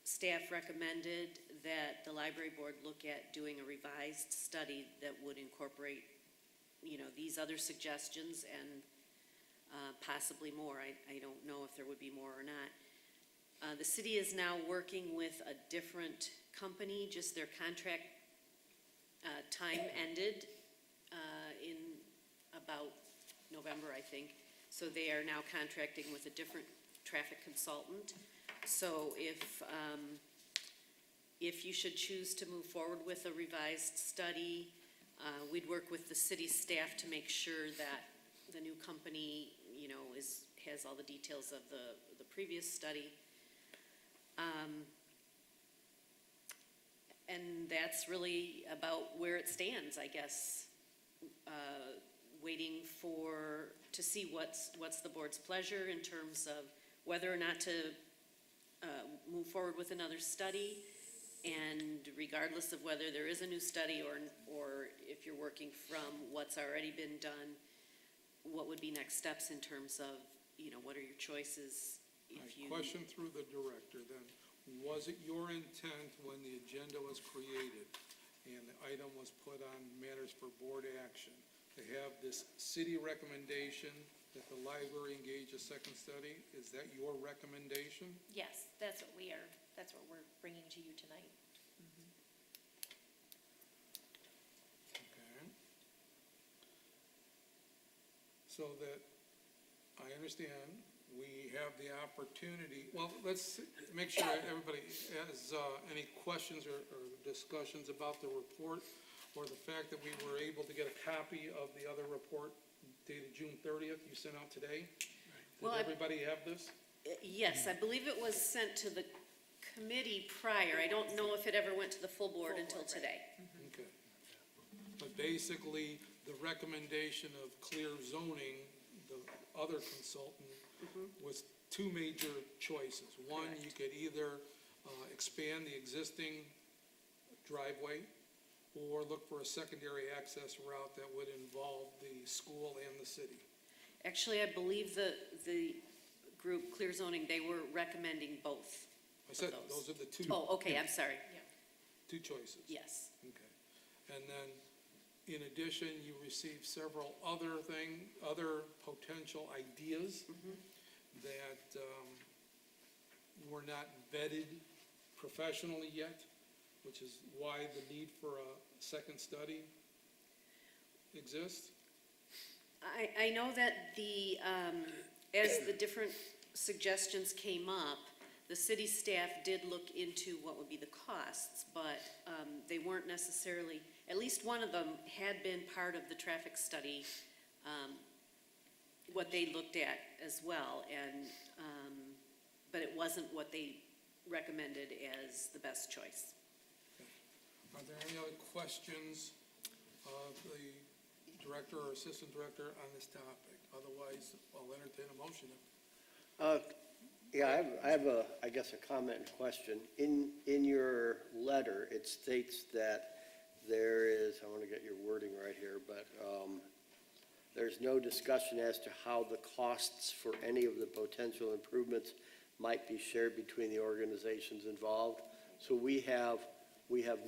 I: staff recommended that the library board look at doing a revised study that would incorporate, these other suggestions and possibly more. I don't know if there would be more or not. The city is now working with a different company, just their contract time ended in about November, I think. So they are now contracting with a different traffic consultant. So if you should choose to move forward with a revised study, we'd work with the city staff to make sure that the new company, has all the details of the previous study. And that's really about where it stands, I guess. Waiting to see what's the board's pleasure in terms of whether or not to move forward with another study. And regardless of whether there is a new study or if you're working from what's already been done, what would be next steps in terms of, what are your choices if you...
A: Question through the director then. Was it your intent when the agenda was created and the item was put on matters for board action to have this city recommendation that the library engage a second study? Is that your recommendation?
B: Yes, that's what we're bringing to you tonight.
A: Okay. So that I understand, we have the opportunity, well, let's make sure everybody has any questions or discussions about the report or the fact that we were able to get a copy of the other report dated June 30th you sent out today.
I: Well,
A: Did everybody have this?
I: Yes, I believe it was sent to the committee prior. I don't know if it ever went to the full board until today.
A: Okay. But basically, the recommendation of clear zoning, the other consultant, was two major choices. One, you could either expand the existing driveway or look for a secondary access route that would involve the school and the city.
I: Actually, I believe the group Clear Zoning, they were recommending both
A: I said,
I: of
A: those are the two.
I: Oh, okay, I'm sorry.
A: Two choices.
I: Yes.
A: Okay. And then, in addition, you received several other potential ideas that were not vetted professionally yet, which is why the need for a second study exists?
I: I know that as the different suggestions came up, the city staff did look into what would be the costs, but they weren't necessarily, at least one of them had been part of the traffic study, what they looked at as well, and but it wasn't what they recommended as the best choice.
A: Are there any other questions of the director or assistant director on this topic? Otherwise, I'll entertain a motion.
H: Yeah, I have I guess a comment and question. In your letter, it states that there is, I want to get your wording right here, but there's no discussion as to how the costs for any of the potential improvements might be shared between the organizations involved. So we have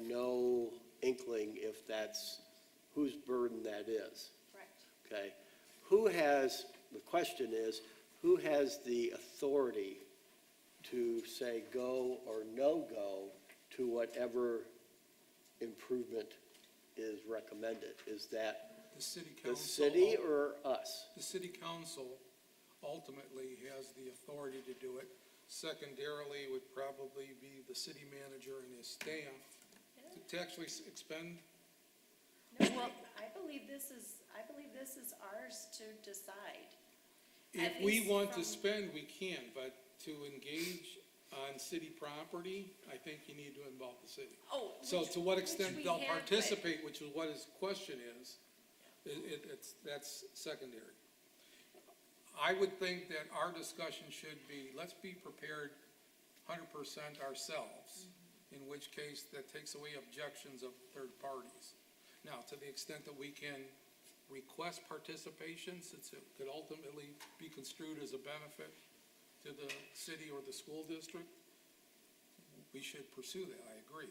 H: no inkling if that's, whose burden that is.
B: Correct.
H: Okay? The question is, who has the authority to say go or no go to whatever improvement is recommended? Is that
A: The city
H: the
A: council.
H: city or us?
A: The city council ultimately has the authority to do it. Secondarily would probably be the city manager and his staff to actually expend.
B: No, I believe this is ours to decide.
A: If
B: At
A: we
B: least
A: want to
B: from-
A: spend, we can, but to engage on city property, I think you need to involve the city.
B: Oh,
A: So
B: which-
A: to what
B: which
A: extent
B: we
A: they'll
B: have, but-
A: participate, which is what his question is, that's secondary. I would think that our discussion should be, let's be prepared 100% ourselves, in which case that takes away objections of third parties. Now, to the extent that we can request participation, since it could ultimately be construed as a benefit to the city or the school district, we should pursue that, I agree.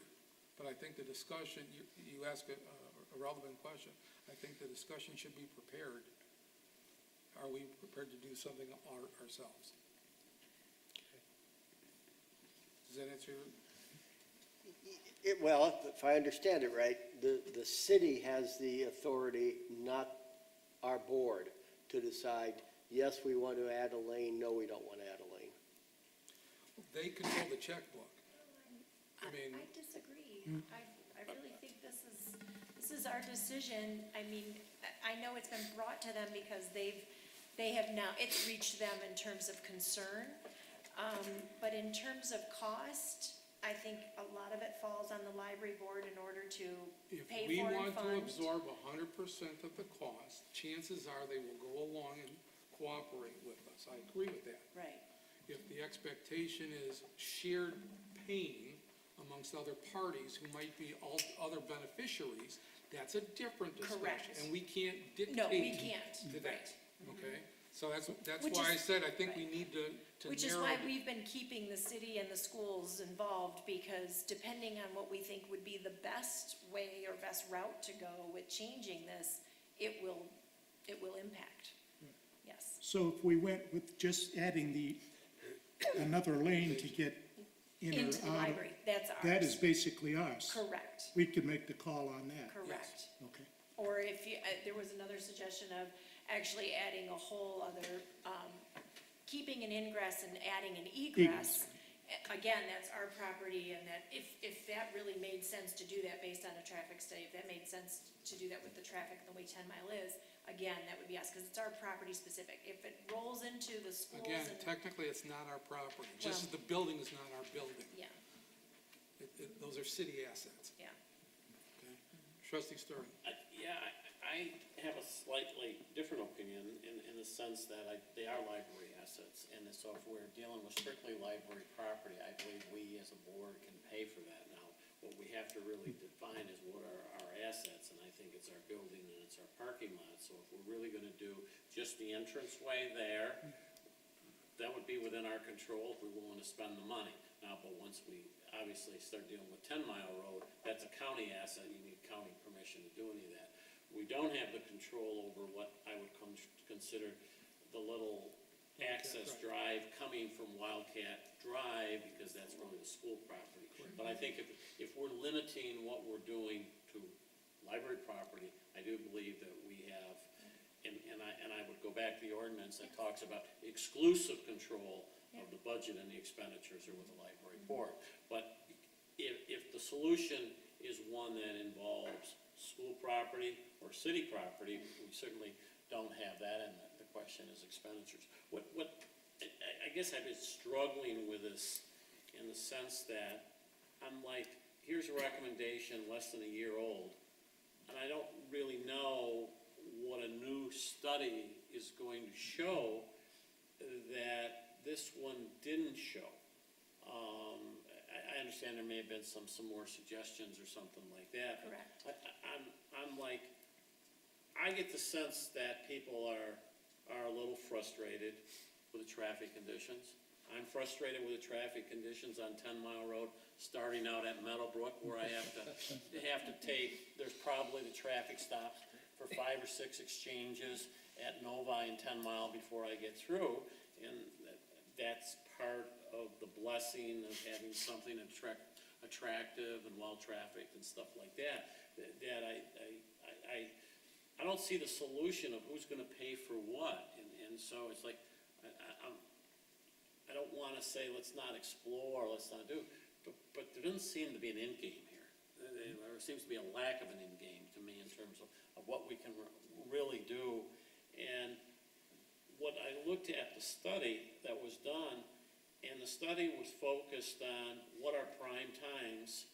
A: But I think the discussion, you ask a relevant question, I think the discussion should be prepared. Are we prepared to do something ourselves? Does that answer your?
H: Well, if I understand it right, the city has the authority, not our board, to decide, yes, we want to add a lane, no, we don't want to add a lane.
A: They control the checkbook. I mean,
B: I disagree. I really think this is our decision. I mean, I know it's been brought to them because they have now, it's reached them in terms of concern. But in terms of cost, I think a lot of it falls on the library board in order to
A: if
B: pay
A: we
B: for and
A: want to
B: fund.
A: absorb 100% of the cost, chances are they will go along and cooperate with us. I agree with that.
B: Right.
A: If the expectation is shared pain amongst other parties who might be all other beneficiaries, that's a different discussion.
B: Correct.
A: And we can't dictate.
B: No, we can't,
A: to that, okay? So that's
B: Which
A: why I
B: is-
A: said, I think we
B: right.
A: need to
B: Which is
A: narrow
B: why
A: the-
B: we've been keeping the city and the schools involved, because depending on what we think would be the best way or best route to go with changing this, it will impact. Yes,
E: So if we went with just adding another lane to get in
B: into the
E: or out,
B: library, that's ours.
E: that is basically ours.
B: Correct,
E: We could make the call on that.
B: correct.
E: Okay.
B: Or if you, there was another suggestion of actually adding a whole other, keeping an ingress and adding an egress. Again, that's our property, and that, if that really made sense to do that based on a traffic study, if that made sense to do that with the traffic and the way 10 Mile is, again, that would be us, because it's our property specific. If it rolls into the schools
A: Again,
B: and,
A: technically, it's not our property, just as
B: Well-
A: the building is not our building.
B: yeah,
A: Those are city assets,
B: yeah.
A: okay? Trustee Stirling.
F: Yeah, I have a slightly different opinion in the sense that they are library assets. And so if we're dealing with strictly library property, I believe we as a board can pay for that. Now, what we have to really define is what are our assets, and I think it's our building and it's our parking lot. So if we're really gonna do just the entranceway there, that would be within our control if we were willing to spend the money. Now, but once we obviously start dealing with 10 Mile Road, that's a county asset, you need county permission to do any of that. We don't have the control over what I would consider the little access drive coming from Wildcat Drive, because that's really the school property. But I think if we're limiting what we're doing to library property, I do believe that we have, and I would go back to the ordinance that talks about exclusive control of the budget and the expenditures are with the library board. But if the solution is one that involves school property or city property, we certainly don't have that, and the question is expenditures. I guess I've been struggling with this in the sense that I'm like, here's a recommendation less than a year old, and I don't really know what a new study is going to show that this one didn't show. I understand there may have been some more suggestions or something like that.
B: Correct.
F: I'm like, I get the sense that people are a little frustrated with the traffic conditions. I'm frustrated with the traffic conditions on 10 Mile Road, starting out at Meadowbrook, where I have to take, there's probably the traffic stops for 5 or 6 exchanges at Novi and 10 Mile before I get through, and that's part of the blessing of having something attractive and well-trafficked and stuff like that, that I don't see the solution of who's gonna pay for what, and so it's like, I don't wanna say, let's not explore, let's not do, but there doesn't seem to be an end game here. There seems to be a lack of an end game to me in terms of what we can really do. And what I looked at, the study that was done, and the study was focused on what are prime times,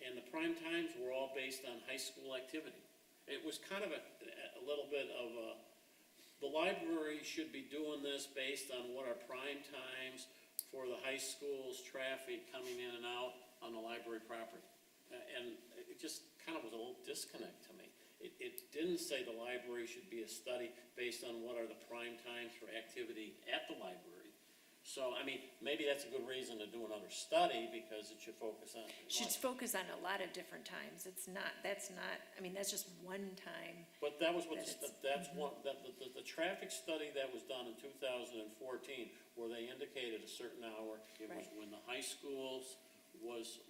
F: and the prime times were all based on high school activity. It was kind of a little bit of a, the library should be doing this based on what are prime times for the high school's traffic coming in and out on the library property. And it just kind of was a little disconnect to me. It didn't say the library should be a study based on what are the prime times for activity at the library. So, I mean, maybe that's a good reason to do another study, because it should focus on.
B: Should focus on a lot of different times. It's not, that's not, I mean, that's just one time.
F: But that was what,
B: That
F: that's one, the traffic study that was done in 2014, where they indicated a certain hour, it was
B: Right.
F: when the high schools was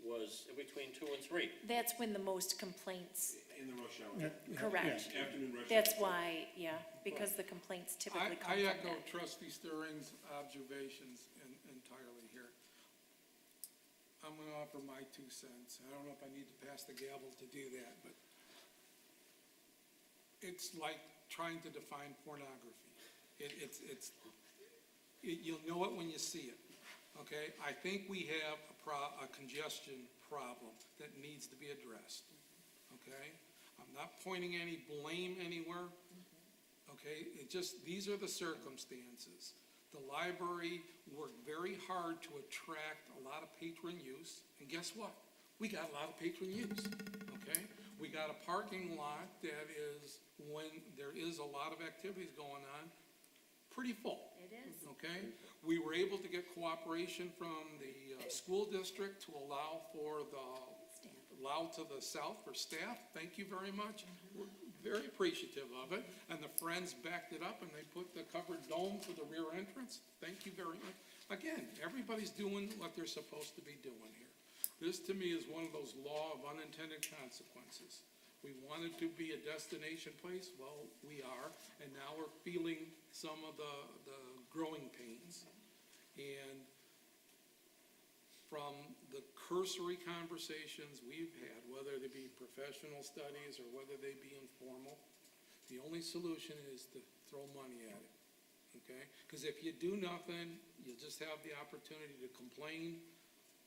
F: between 2 and 3.
B: That's when the most complaints,
C: In the rush hour.
B: correct.
C: Afternoon rush hour.
B: That's why, yeah, because the complaints typically come
A: I
B: from
A: echo
B: that.
A: trustee Stirring's observations entirely here. I'm gonna offer my 2 cents. I don't know if I need to pass the gavel to do that, but it's like trying to define pornography. You'll know it when you see it, okay? I think we have a congestion problem that needs to be addressed, okay? I'm not pointing any blame anywhere, okay? These are the circumstances. The library worked very hard to attract a lot of patron use, and guess what? We got a lot of patron use, okay? We got a parking lot that is, when there is a lot of activities going on, pretty full.
B: It is.
A: Okay? We were able to get cooperation from the school district to allow to the south for staff. Thank you very much. We're very appreciative of it. And the Friends backed it up and they put the covered dome for the rear entrance. Thank you very much. Again, everybody's doing what they're supposed to be doing here. This, to me, is one of those law of unintended consequences. We wanted to be a destination place, well, we are, and now we're feeling some of the growing pains. And from the cursory conversations we've had, whether they be professional studies or whether they be informal, the only solution is to throw money at it, okay? Because if you do nothing, you'll just have the opportunity to complain,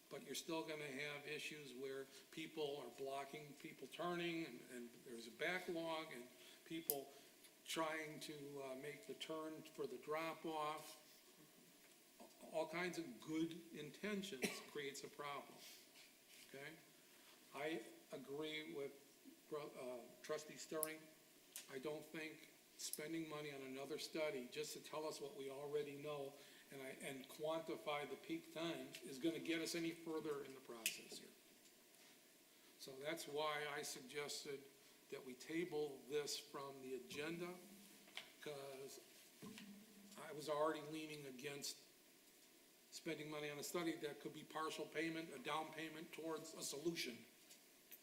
A: but you're still gonna have issues where people are blocking people turning, and there's a backlog, and people trying to make the turn for the drop-off. All kinds of good intentions creates a problem, okay? I agree with trustee Stirring. I don't think spending money on another study just to tell us what we already know and quantify the peak times is gonna get us any further in the process here. So that's why I suggested that we table this from the agenda, because I was already leaning against spending money on a study that could be partial payment, a down payment towards a solution,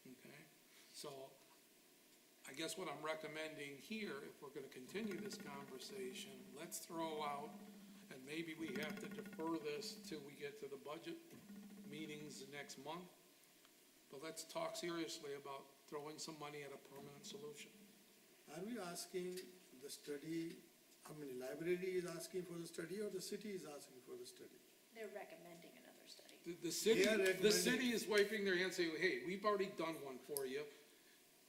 A: okay? So I guess what I'm recommending here, if we're gonna continue this conversation, let's throw out, and maybe we have to defer this till we get to the budget meetings next month, but let's talk seriously about throwing some money at a permanent solution.
D: Are we asking the study, library is asking for the study or the city is asking for the study?
B: They're recommending another study.
A: The city,
D: They are
A: the
D: recommending-
A: city is wiping their hands saying, hey, we've already done one for you.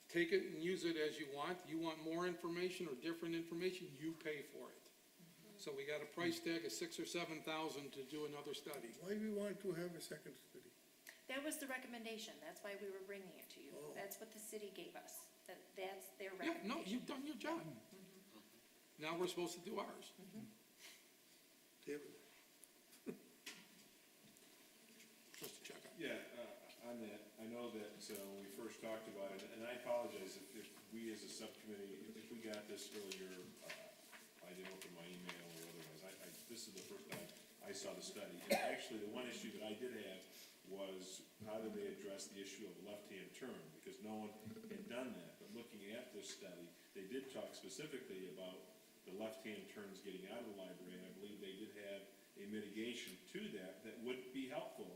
A: Take it and use it as you want. You want more information or different information, you pay for it. So we got a price tag of $6,000 or $7,000 to do another study.
D: Why we want to have a second study?
B: That was the recommendation. That's why we were bringing it to you.
D: Oh.
B: That's what the city gave us. That's their
A: Yeah,
B: recommendation.
A: no, you've done your job. Now we're supposed to do ours.
D: Table.
A: Just to check out.
C: Yeah, on that, I know that when we first talked about it, and I apologize if we as a subcommittee, if we got this earlier, I didn't open my email or otherwise. This is the first time I saw the study. And actually, the one issue that I did have was how do they address the issue of left-hand turn? Because no one had done that, but looking at this study, they did talk specifically about the left-hand turns getting out of the library, and I believe they did have a mitigation to that that would be helpful.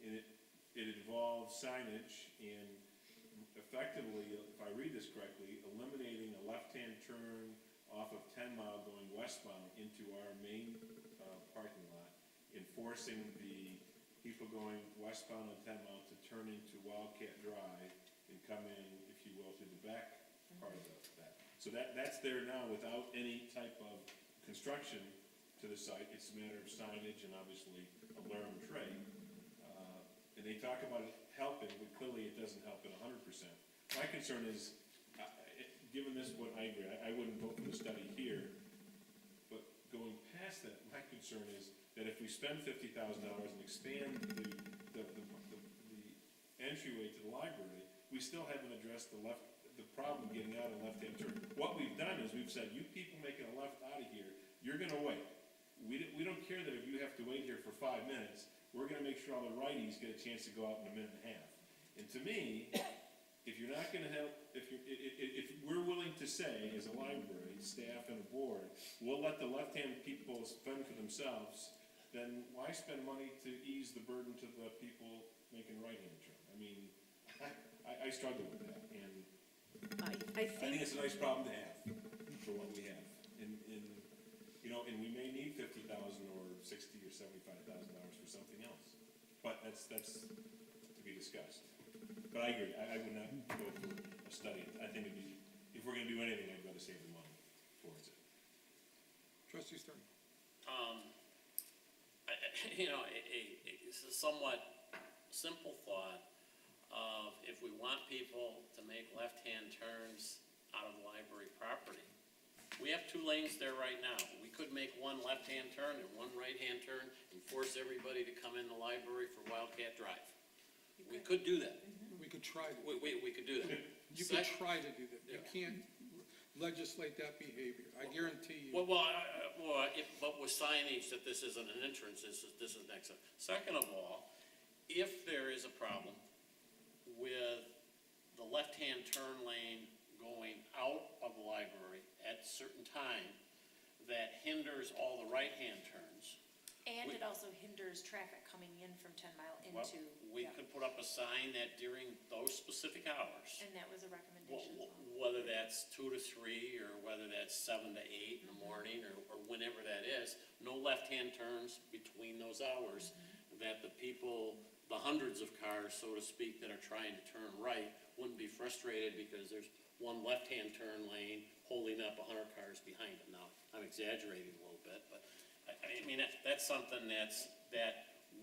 C: And it involved signage and effectively, if I read this correctly, eliminating a left-hand turn off of 10 Mile going westbound into our main parking lot, enforcing the people going westbound on 10 Mile to turn into Wildcat Drive and come in, if you will, to the back part of that. So that's there now without any type of construction to the site. It's a matter of signage and obviously a alarm tray. And they talk about it helping, but clearly it doesn't help it 100%. My concern is, given this, what I agree, I wouldn't vote for the study here, but going past that, my concern is that if we spend $50,000 and expand the entryway to the library, we still haven't addressed the problem getting out of left-hand turn. What we've done is we've said, you people making a left out of here, you're gonna wait. We don't care that if you have to wait here for 5 minutes, we're gonna make sure all the righties get a chance to go out in a minute and a half. And to me, if you're not gonna help, if we're willing to say, as a library, staff and a board, we'll let the left-hand people fend for themselves, then why spend money to ease the burden to the people making right-hand turn? I mean, I struggle with that, and
I: I
C: I think
I: think,
C: it's a nice problem to have for what we have. And you know, and we may need $50,000 or $60,000 or $75,000 for something else. But that's to be discussed. But I agree, I would not go for a study. I think it'd be, if we're gonna do anything, I'd rather save the money towards it.
A: Trustee Stern?
F: You know, it's a somewhat simple thought of if we want people to make left-hand turns out of the library property, we have 2 lanes there right now. We could make one left-hand turn and one right-hand turn and force everybody to come in the library for Wildcat Drive. We could do that.
A: We could try to.
F: We could do that.
A: You could try to do that. You can't legislate that behavior. I guarantee you.
F: But with signage that this isn't an entrance, this is next up. Second of all, if there is a problem with the left-hand turn lane going out of the library at a certain time that hinders all the right-hand turns,
B: And it also hinders traffic coming in from 10 Mile
F: well,
B: into,
F: we
B: yeah.
F: could put up a sign that during those specific hours,
B: And that was a recommendation as well.
F: whether that's 2 to 3, or whether that's 7 to 8 in the morning, or whenever that is, no left-hand turns between those hours, that the people, the hundreds of cars, so to speak, that are trying to turn right, wouldn't be frustrated because there's one left-hand turn lane holding up 100 cars behind it. Now, I'm exaggerating a little bit, but I mean, that's something that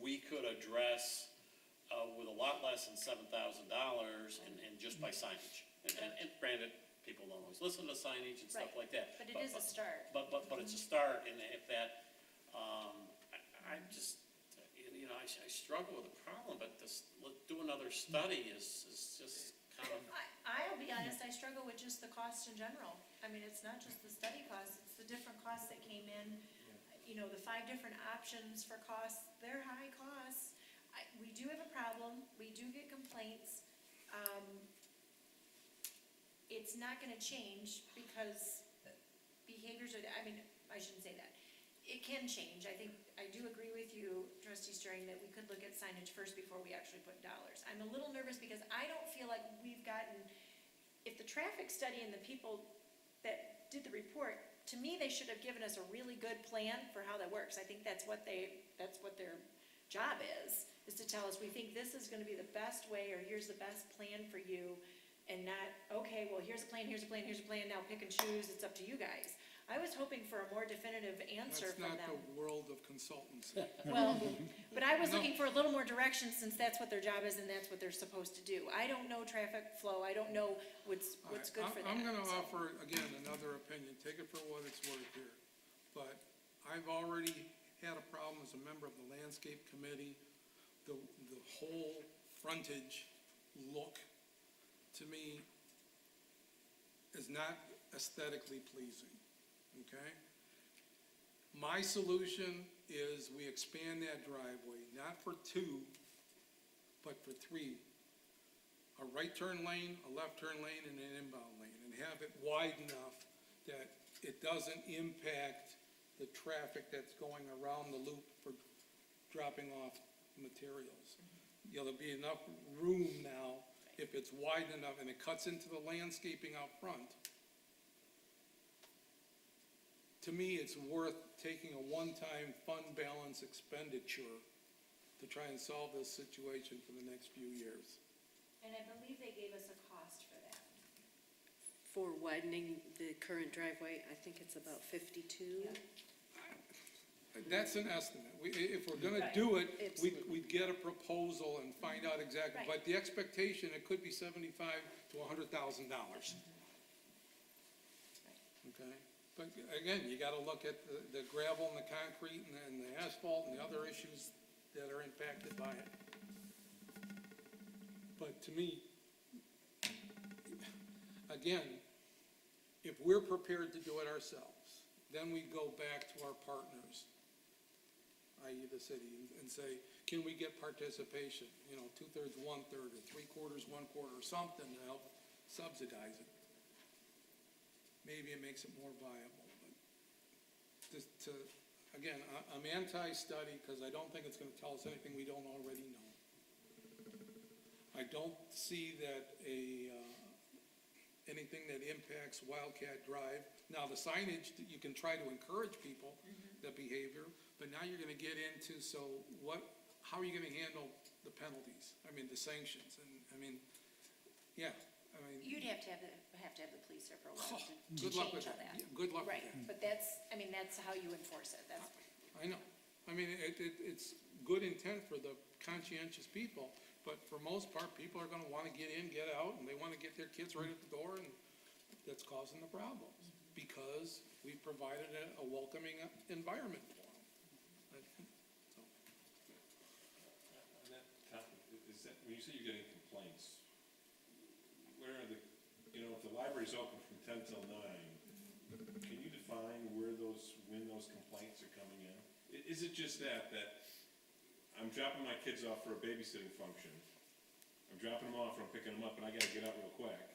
F: we could address with a lot less than $7,000 and just by signage. And granted, people don't always listen to signage and stuff
B: Right.
F: like that.
B: But it is a start.
F: But it's a start, and if that, I just, you know, I struggle with the problem, but do another study is just kind of.
B: I'll be honest, I struggle with just the cost in general. I mean, it's not just the study costs, it's the different costs that came in. You know, the 5 different options for costs, they're high costs. We do have a problem, we do get complaints. It's not gonna change because behaviors are, I mean, I shouldn't say that. It can change. I think, I do agree with you, Trustee String, that we could look at signage first before we actually put dollars. I'm a little nervous because I don't feel like we've gotten, if the traffic study and the people that did the report, to me, they should have given us a really good plan for how that works. I think that's what their job is to tell us, we think this is gonna be the best way, or here's the best plan for you, and not, okay, well, here's a plan, now pick and choose, it's up to you guys. I was hoping for a more definitive answer
A: That's
B: from
A: not
B: them.
A: the world of consultancy.
B: Well, but I was
A: No.
B: looking for a little more direction, since that's what their job is and that's what they're supposed to do. I don't know traffic flow, I don't know what's
A: All right,
B: good for that.
A: I'm gonna
B: so.
A: offer, again, another opinion, take it for what it's worth here. But I've already had a problem as a member of the landscape committee. The whole frontage look, to me, is not aesthetically pleasing, okay? My solution is we expand that driveway, not for 2, but for three, a right turn lane, a left turn lane, and an inbound lane, and have it wide enough that it doesn't impact the traffic that's going around the loop for dropping off materials. You know, there'll be enough room now, if it's wide enough and it cuts into the landscaping out front. To me, it's worth taking a one-time fund balance expenditure to try and solve this situation for the next few years.
B: And I believe they gave us a cost for that.
I: For widening the current driveway, I think it's about 52.
B: Yeah.
A: That's an estimate. If we're gonna
B: Right.
A: do it,
I: Absolutely.
A: we'd get a proposal and find out exactly.
B: Right.
A: But the expectation, it could be $75,000 to $100,000. Okay? But again, you gotta look at the gravel and the concrete and the asphalt and the other issues that are impacted by it. But to me, again, if we're prepared to do it ourselves, then we go back to our partners, i.e. the city, and say, can we get participation? You know, 2/3, 1/3, or 3/4, 1/4, or something to help subsidize it. Maybe it makes it more viable, but just to, again, I'm anti-study because I don't think it's gonna tell us anything we don't already know. I don't see that anything that impacts Wildcat Drive. Now, the signage, you can try to encourage people, the behavior, but now you're gonna get into, so what, how are you gonna handle the penalties? I mean, the sanctions, and, I mean, yeah, I mean,
B: You'd have to have the police there for a while to
A: good luck with
B: change all
A: that.
B: that.
A: Yeah, good luck with
B: Right,
A: that.
B: but that's, I mean, that's how you enforce it, that's,
A: I know. I mean, it's good intent for the conscientious people, but for most part, people are gonna wanna get in, get out, and they wanna get their kids right at the door, and that's causing the problems, because we provided a welcoming environment for them. So,
C: On that topic, is that, when you say you're getting complaints, where are the, you know, if the library's open from 10 till 9, can you define when those complaints are coming in? Is it just that I'm dropping my kids off for a babysitting function, I'm dropping them off or I'm picking them up, and I gotta get out real quick,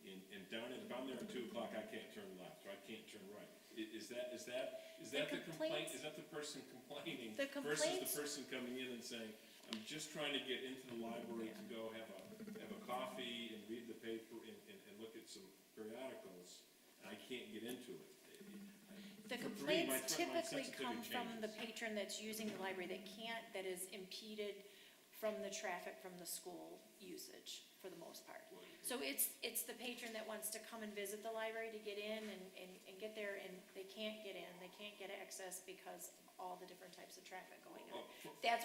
C: and down at, if I'm there at 2 o'clock, I can't turn left, or I can't turn right? Is that the complaint, is that the person complaining?
B: The
C: Versus
B: complaints-
C: the person coming in and saying, I'm just trying to get into the library to go have a coffee and read the paper and look at some periodicals, and I can't get into it.
B: the
C: For me, my
B: complaints typically
C: sensitivity
B: come from the
C: changes.
B: patron that's using the library that is impeded from the traffic from the school usage, for the most part. So it's the patron that wants to come and visit the library to get in and get there, and they can't get in, they can't get access because of all the different types of traffic going on. That's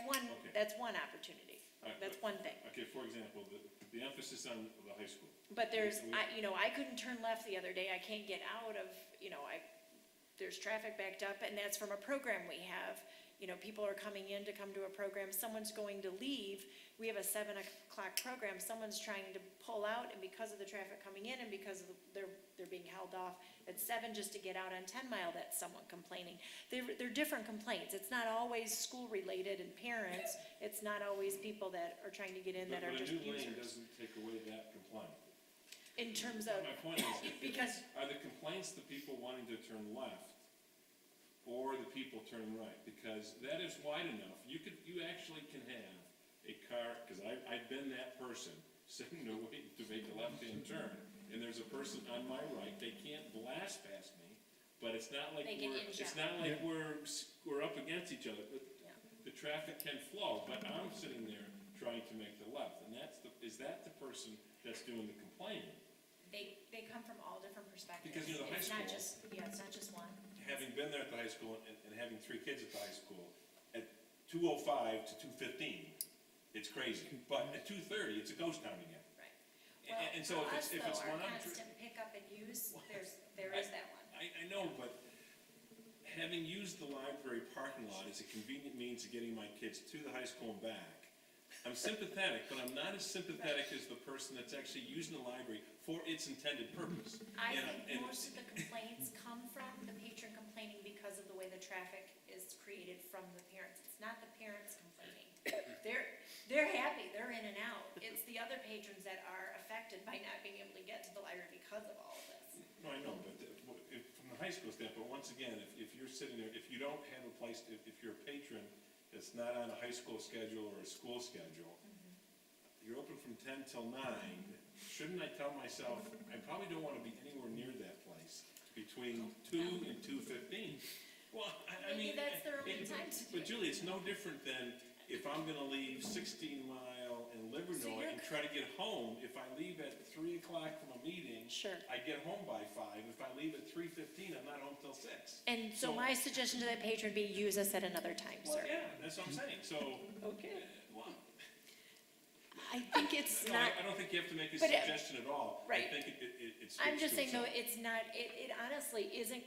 B: one opportunity, that's one thing.
C: Okay, for example, the emphasis on the high school.
B: But I couldn't turn left the other day, I can't get out of, there's traffic backed up, and that's from a program we have. People are coming in to come to a program, someone's going to leave, we have a 7 o'clock program, someone's trying to pull out, and because of the traffic coming in, and because they're being held off at 7 just to get out on 10 Mile, that's someone complaining. They're different complaints, it's not always school-related and parents, it's not always people that are trying to get in that are just
C: But a new lane
B: users.
C: doesn't take away that complaint.
B: In terms of,
C: My point is,
B: because-
C: are the complaints the people wanting to turn left, or the people turning right? Because that is wide enough, you actually can have a car, because I've been that person, sitting there waiting to make a left-hand turn, and there's a person on my right, they can't blast past me, but it's not like
B: They can inject.
C: we're up against each other.
B: Yeah.
C: The traffic can flow, but I'm sitting there trying to make the left, and is that the person that's doing the complaining?
B: they come from all different perspectives.
C: Because, the high
B: It's not
C: school-
B: just, it's not just one.
C: Having been there at the high school and having 3 kids at the high school, at 2:05 to 2:15, it's crazy. But at 2:30, it's a ghost town again.
B: Right.
C: And so
B: Well,
C: if it's
B: for us, though,
C: one
B: our
C: on-
B: constant pickup and use, there is that one.
C: I know, but having used the library parking lot as a convenient means of getting my kids to the high school and back, I'm sympathetic, but I'm not as sympathetic as the person that's actually using the library for its intended purpose.
B: I
C: And-
B: think
C: and-
B: most of the complaints come from the patron complaining because of the way the traffic is created from the parents. It's not the parents complaining. They're happy, they're in and out. It's the other patrons that are affected by not being able to get to the library because of all of this.
C: No, I know, but from the high school standpoint, once again, if you're sitting there, if you don't have a place, if you're a patron that's not on a high school schedule or a school schedule, you're open from 10 till 9, shouldn't I tell myself, I probably don't want to be anywhere near that place between 2 and 2:15? Well, I mean.
B: Maybe that's the early time to do
C: But
B: it.
C: Julie, it's no different than if I'm gonna leave 16 Mile in Livernois
B: you're
C: and try to get home. If I leave at 3 o'clock from a meeting.
B: Sure.
C: I get home by 5. If I leave at 3:15, I'm not home till 6.
B: And so my suggestion to that patron would be use us at another time,
C: Well,
B: sir.
C: yeah, that's what I'm saying, so.
B: Okay.
C: Well,
I: I think it's
C: no,
I: not,
C: I don't think you have to make a
B: But it-
C: suggestion at all.
B: right.
C: I think it speaks
B: I'm just
C: to
B: saying though,
C: itself.
B: it's not, it honestly isn't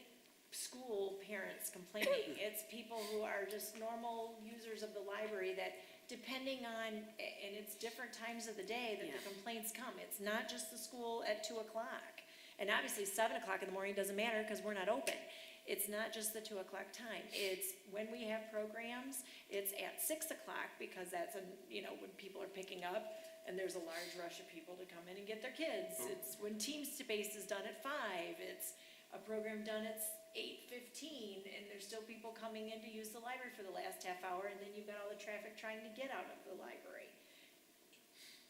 B: school parents complaining. It's people who are just normal users of the library that depending on, and it's different times of the day that the
I: Yeah.
B: complaints come. It's not just the school at 2 o'clock. And obviously 7 o'clock in the morning doesn't matter because we're not open. It's not just the 2 o'clock time. It's when we have programs, it's at 6 o'clock because that's when people are picking up and there's a large rush of people to come in and get their kids. It's when Team Space is done at 5. It's a program done at 8:15 and there's still people coming in to use the library for the last half hour and then you've got all the traffic trying to get out of the library.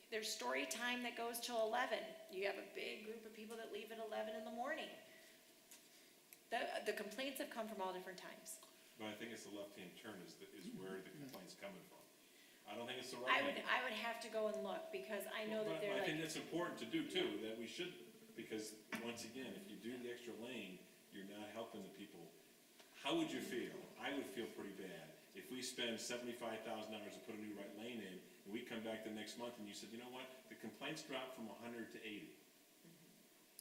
B: There's story time that goes till 11. You have a big group of people that leave at 11 in the morning. The complaints have come from all different times.
C: But I think it's the left-hand turn is where the complaint's coming from. I don't think it's the right.
B: I would have to go and look because I know that
C: But
B: they're
C: I think
B: like,
C: that's important to do too, that we should, because once again, if you do the extra lane, you're not helping the people. How would you feel? I would feel pretty bad if we spend $75,000 to put a new right lane in, and we come back the next month and you said, you know what, the complaints dropped from 100 to 80.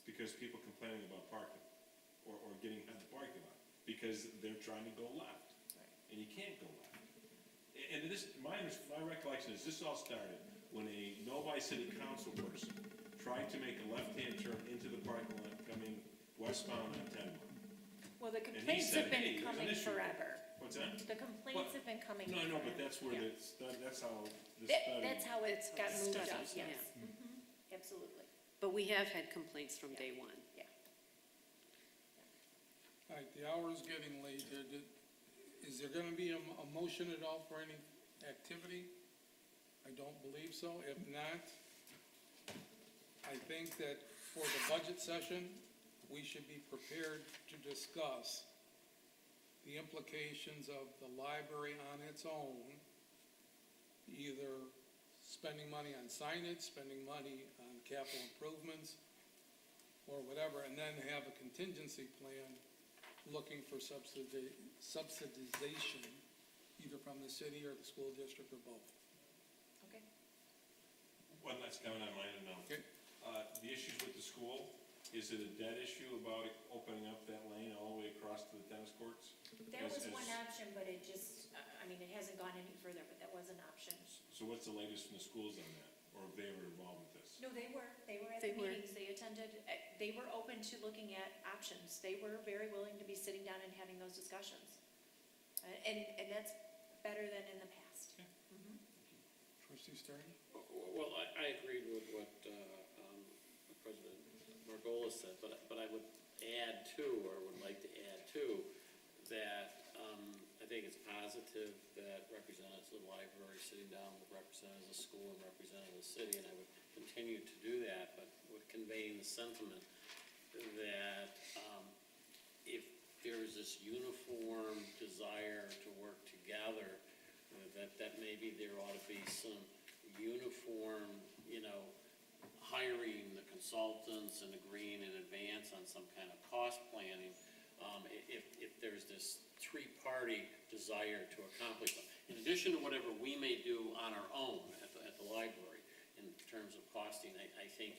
C: Because people complaining about parking, or getting out of the parking lot, because they're trying to go left. And you can't go left. And this, my recollection is this all started when a Novi City Council person tried to make a left-hand turn into the parking lot coming westbound on 10 Mile.
B: well, the
C: he
B: complaints
C: said,
B: have
C: "Hey,
B: been
C: there's an
B: coming
C: issue."
B: forever.
C: What's that?
B: The complaints have been coming
C: No, I know,
B: forever.
C: but that's where
B: Yeah.
C: that's how the study.
B: That's how it got
I: That's
B: moved
I: how
B: up,
I: it's
B: yes.
I: done,
B: Mhm. Absolutely,
I: but we have had complaints from day one.
B: yeah.
A: All right, the hour is getting late here. Is there gonna be a motion at all for any activity? I don't believe so. If not, I think that for the budget session, we should be prepared to discuss the implications of the library on its own, either spending money on signage, spending money on capital improvements, or whatever, and then have a contingency plan looking for subsidization, either from the city or the school district or both.
B: Okay.
C: One last comment on mine, and
A: Okay.
C: the issues with the school, is it a dead issue about opening up that lane all the way across to the tennis courts?
B: That was
C: As-
B: one option, but it just, it hasn't gone any further, but that was an option.
C: So what's the latest from the schools on that, or if they were involved with this?
B: No, they were at
I: They
B: the
I: were.
B: meetings, they attended, they were open to looking at options. They were very willing to be sitting down and having those discussions. And that's better than in the past.
A: Trustee Stern?
F: Well, I agreed with what President Margolis said, but I would add to, or would like to add to, that I think it's positive that representatives of the library are sitting down with representatives of the school and representatives of the city, and I would continue to do that, but would convey the sentiment that if there's this uniform desire to work together, that maybe there ought to be some uniform, hiring the consultants and agreeing in advance on some kind of cost planning, if there's this three-party desire to accomplish them. In addition to whatever we may do on our own at the library in terms of costing, I think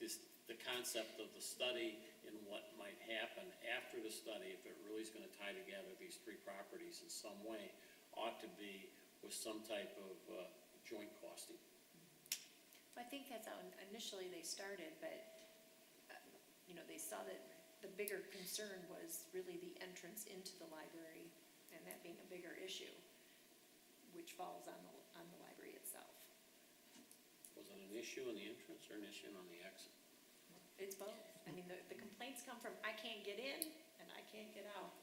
F: the concept of the study and what might happen after the study, if it really is gonna tie together these three properties in some way, ought to be with some type of joint costing.
B: I think that's how initially they started, but, they saw that the bigger concern was really the entrance into the library and that being a bigger issue, which falls on the library itself.
F: Was it an issue in the entrance or an issue on the exit?
B: It's both. I mean, the complaints come from, I can't get in and I can't get out.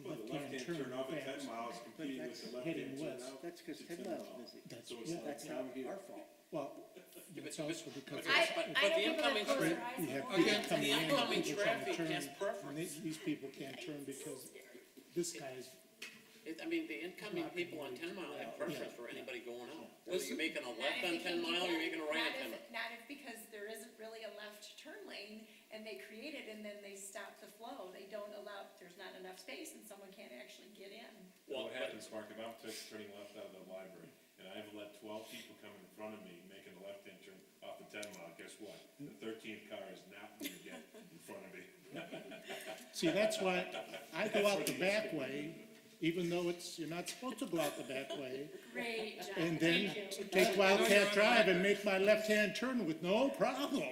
C: Well, the left-hand turn off at 10 miles competing with the left-hand turn out.
E: That's because
C: to 10 miles.
E: That's,
C: So it's
E: yeah,
C: like
E: that's not
C: down here.
E: our fault. Well, it's also because
B: I
F: But the
B: know people
F: incoming
B: that close their eyes.
E: you have
B: and
E: people
B: walk.
E: coming
F: the
E: in,
F: incoming
E: people trying to
F: traffic
E: turn,
F: has
E: and
F: preference.
E: these people can't turn because this guy's,
F: I mean, the incoming people on 10 Mile have preference for anybody going out. Whether you're making a left on 10 Mile, or you're making a right on 10 Mile.
B: Not if because there isn't really a left turn lane and they create it and then they stop the flow. They don't allow, there's not enough space and someone can't actually get in.
C: Well, what happens, Mark, if I'm turning left out of the library, and I've let 12 people come in front of me, making a left-hand turn off the 10 Mile, guess what? The 13th car is not going to get in front of me.
E: see, that's why I go out the back way, even though you're not supposed to go out the back way.
B: Great, John.
E: And then
B: Thank you.
E: take Wildcat Drive and make my left-hand turn with no problem.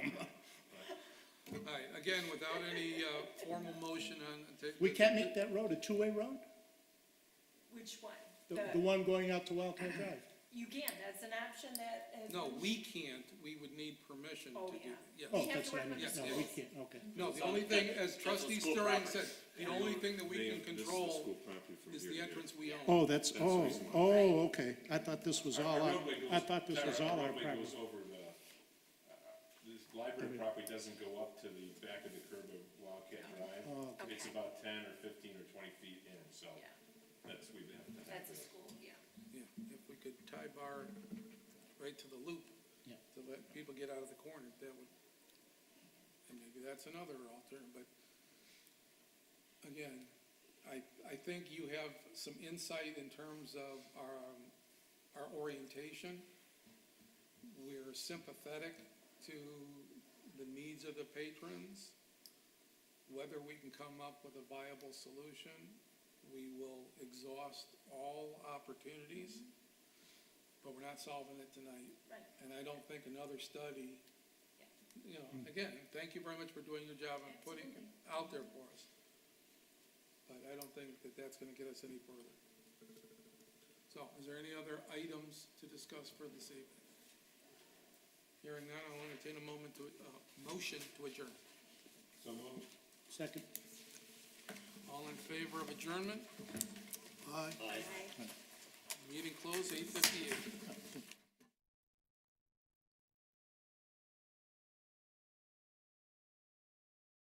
A: All right, again, without any formal motion on.
E: We can't make that road a two-way road?
B: Which one?
E: The one going out to Wildcat Drive?
B: You can, that's an option that has.
A: No, we can't, we would need permission
B: Oh,
A: to do,
B: yeah.
A: yes.
E: Oh,
B: have
E: that's
B: to
E: what I
B: work
E: mean,
B: with
A: the
E: no, we
A: schools.
E: can't, okay.
A: No, the only thing, as trustee
F: school
A: Stirring
F: property.
A: said, the only thing that we can
C: This is the
A: control
C: school property from
A: is
C: here
A: the
C: to here.
A: entrance we own.
E: Oh, that's,
C: That's the
E: oh,
C: reason why.
E: oh, okay. I thought this was all
C: Our
E: our,
C: roadway
E: I
C: goes-
E: thought this was all our
C: roadway
E: property.
C: goes over the, this library property doesn't go up to the back of the curb of Wildcat Drive.
E: Oh,
B: okay.
C: It's about 10 or 15 or 20 feet in, so
B: Yeah,
C: that's, we'd have to have
B: that's a
C: it.
B: school, yeah.
A: Yeah, if we could tie bar right to the loop
E: Yeah.
A: to let people get out of the corner, that would, and maybe that's another alternative, but again, I think you have some insight in terms of our orientation. We're sympathetic to the needs of the patrons. Whether we can come up with a viable solution, we will exhaust all opportunities, but we're not solving it tonight.
B: Right.
A: And I don't think another study, you know, again, thank you very much for doing your job and putting it out there for us. But I don't think that that's gonna get us any further. So, is there any other items to discuss for this evening? Hearing none, I'll entertain a motion to adjourn.
C: So moved.
E: Second.
A: All in favor of adjournment?
D: Aye.
F: Aye.
A: Meeting closed, 8:58.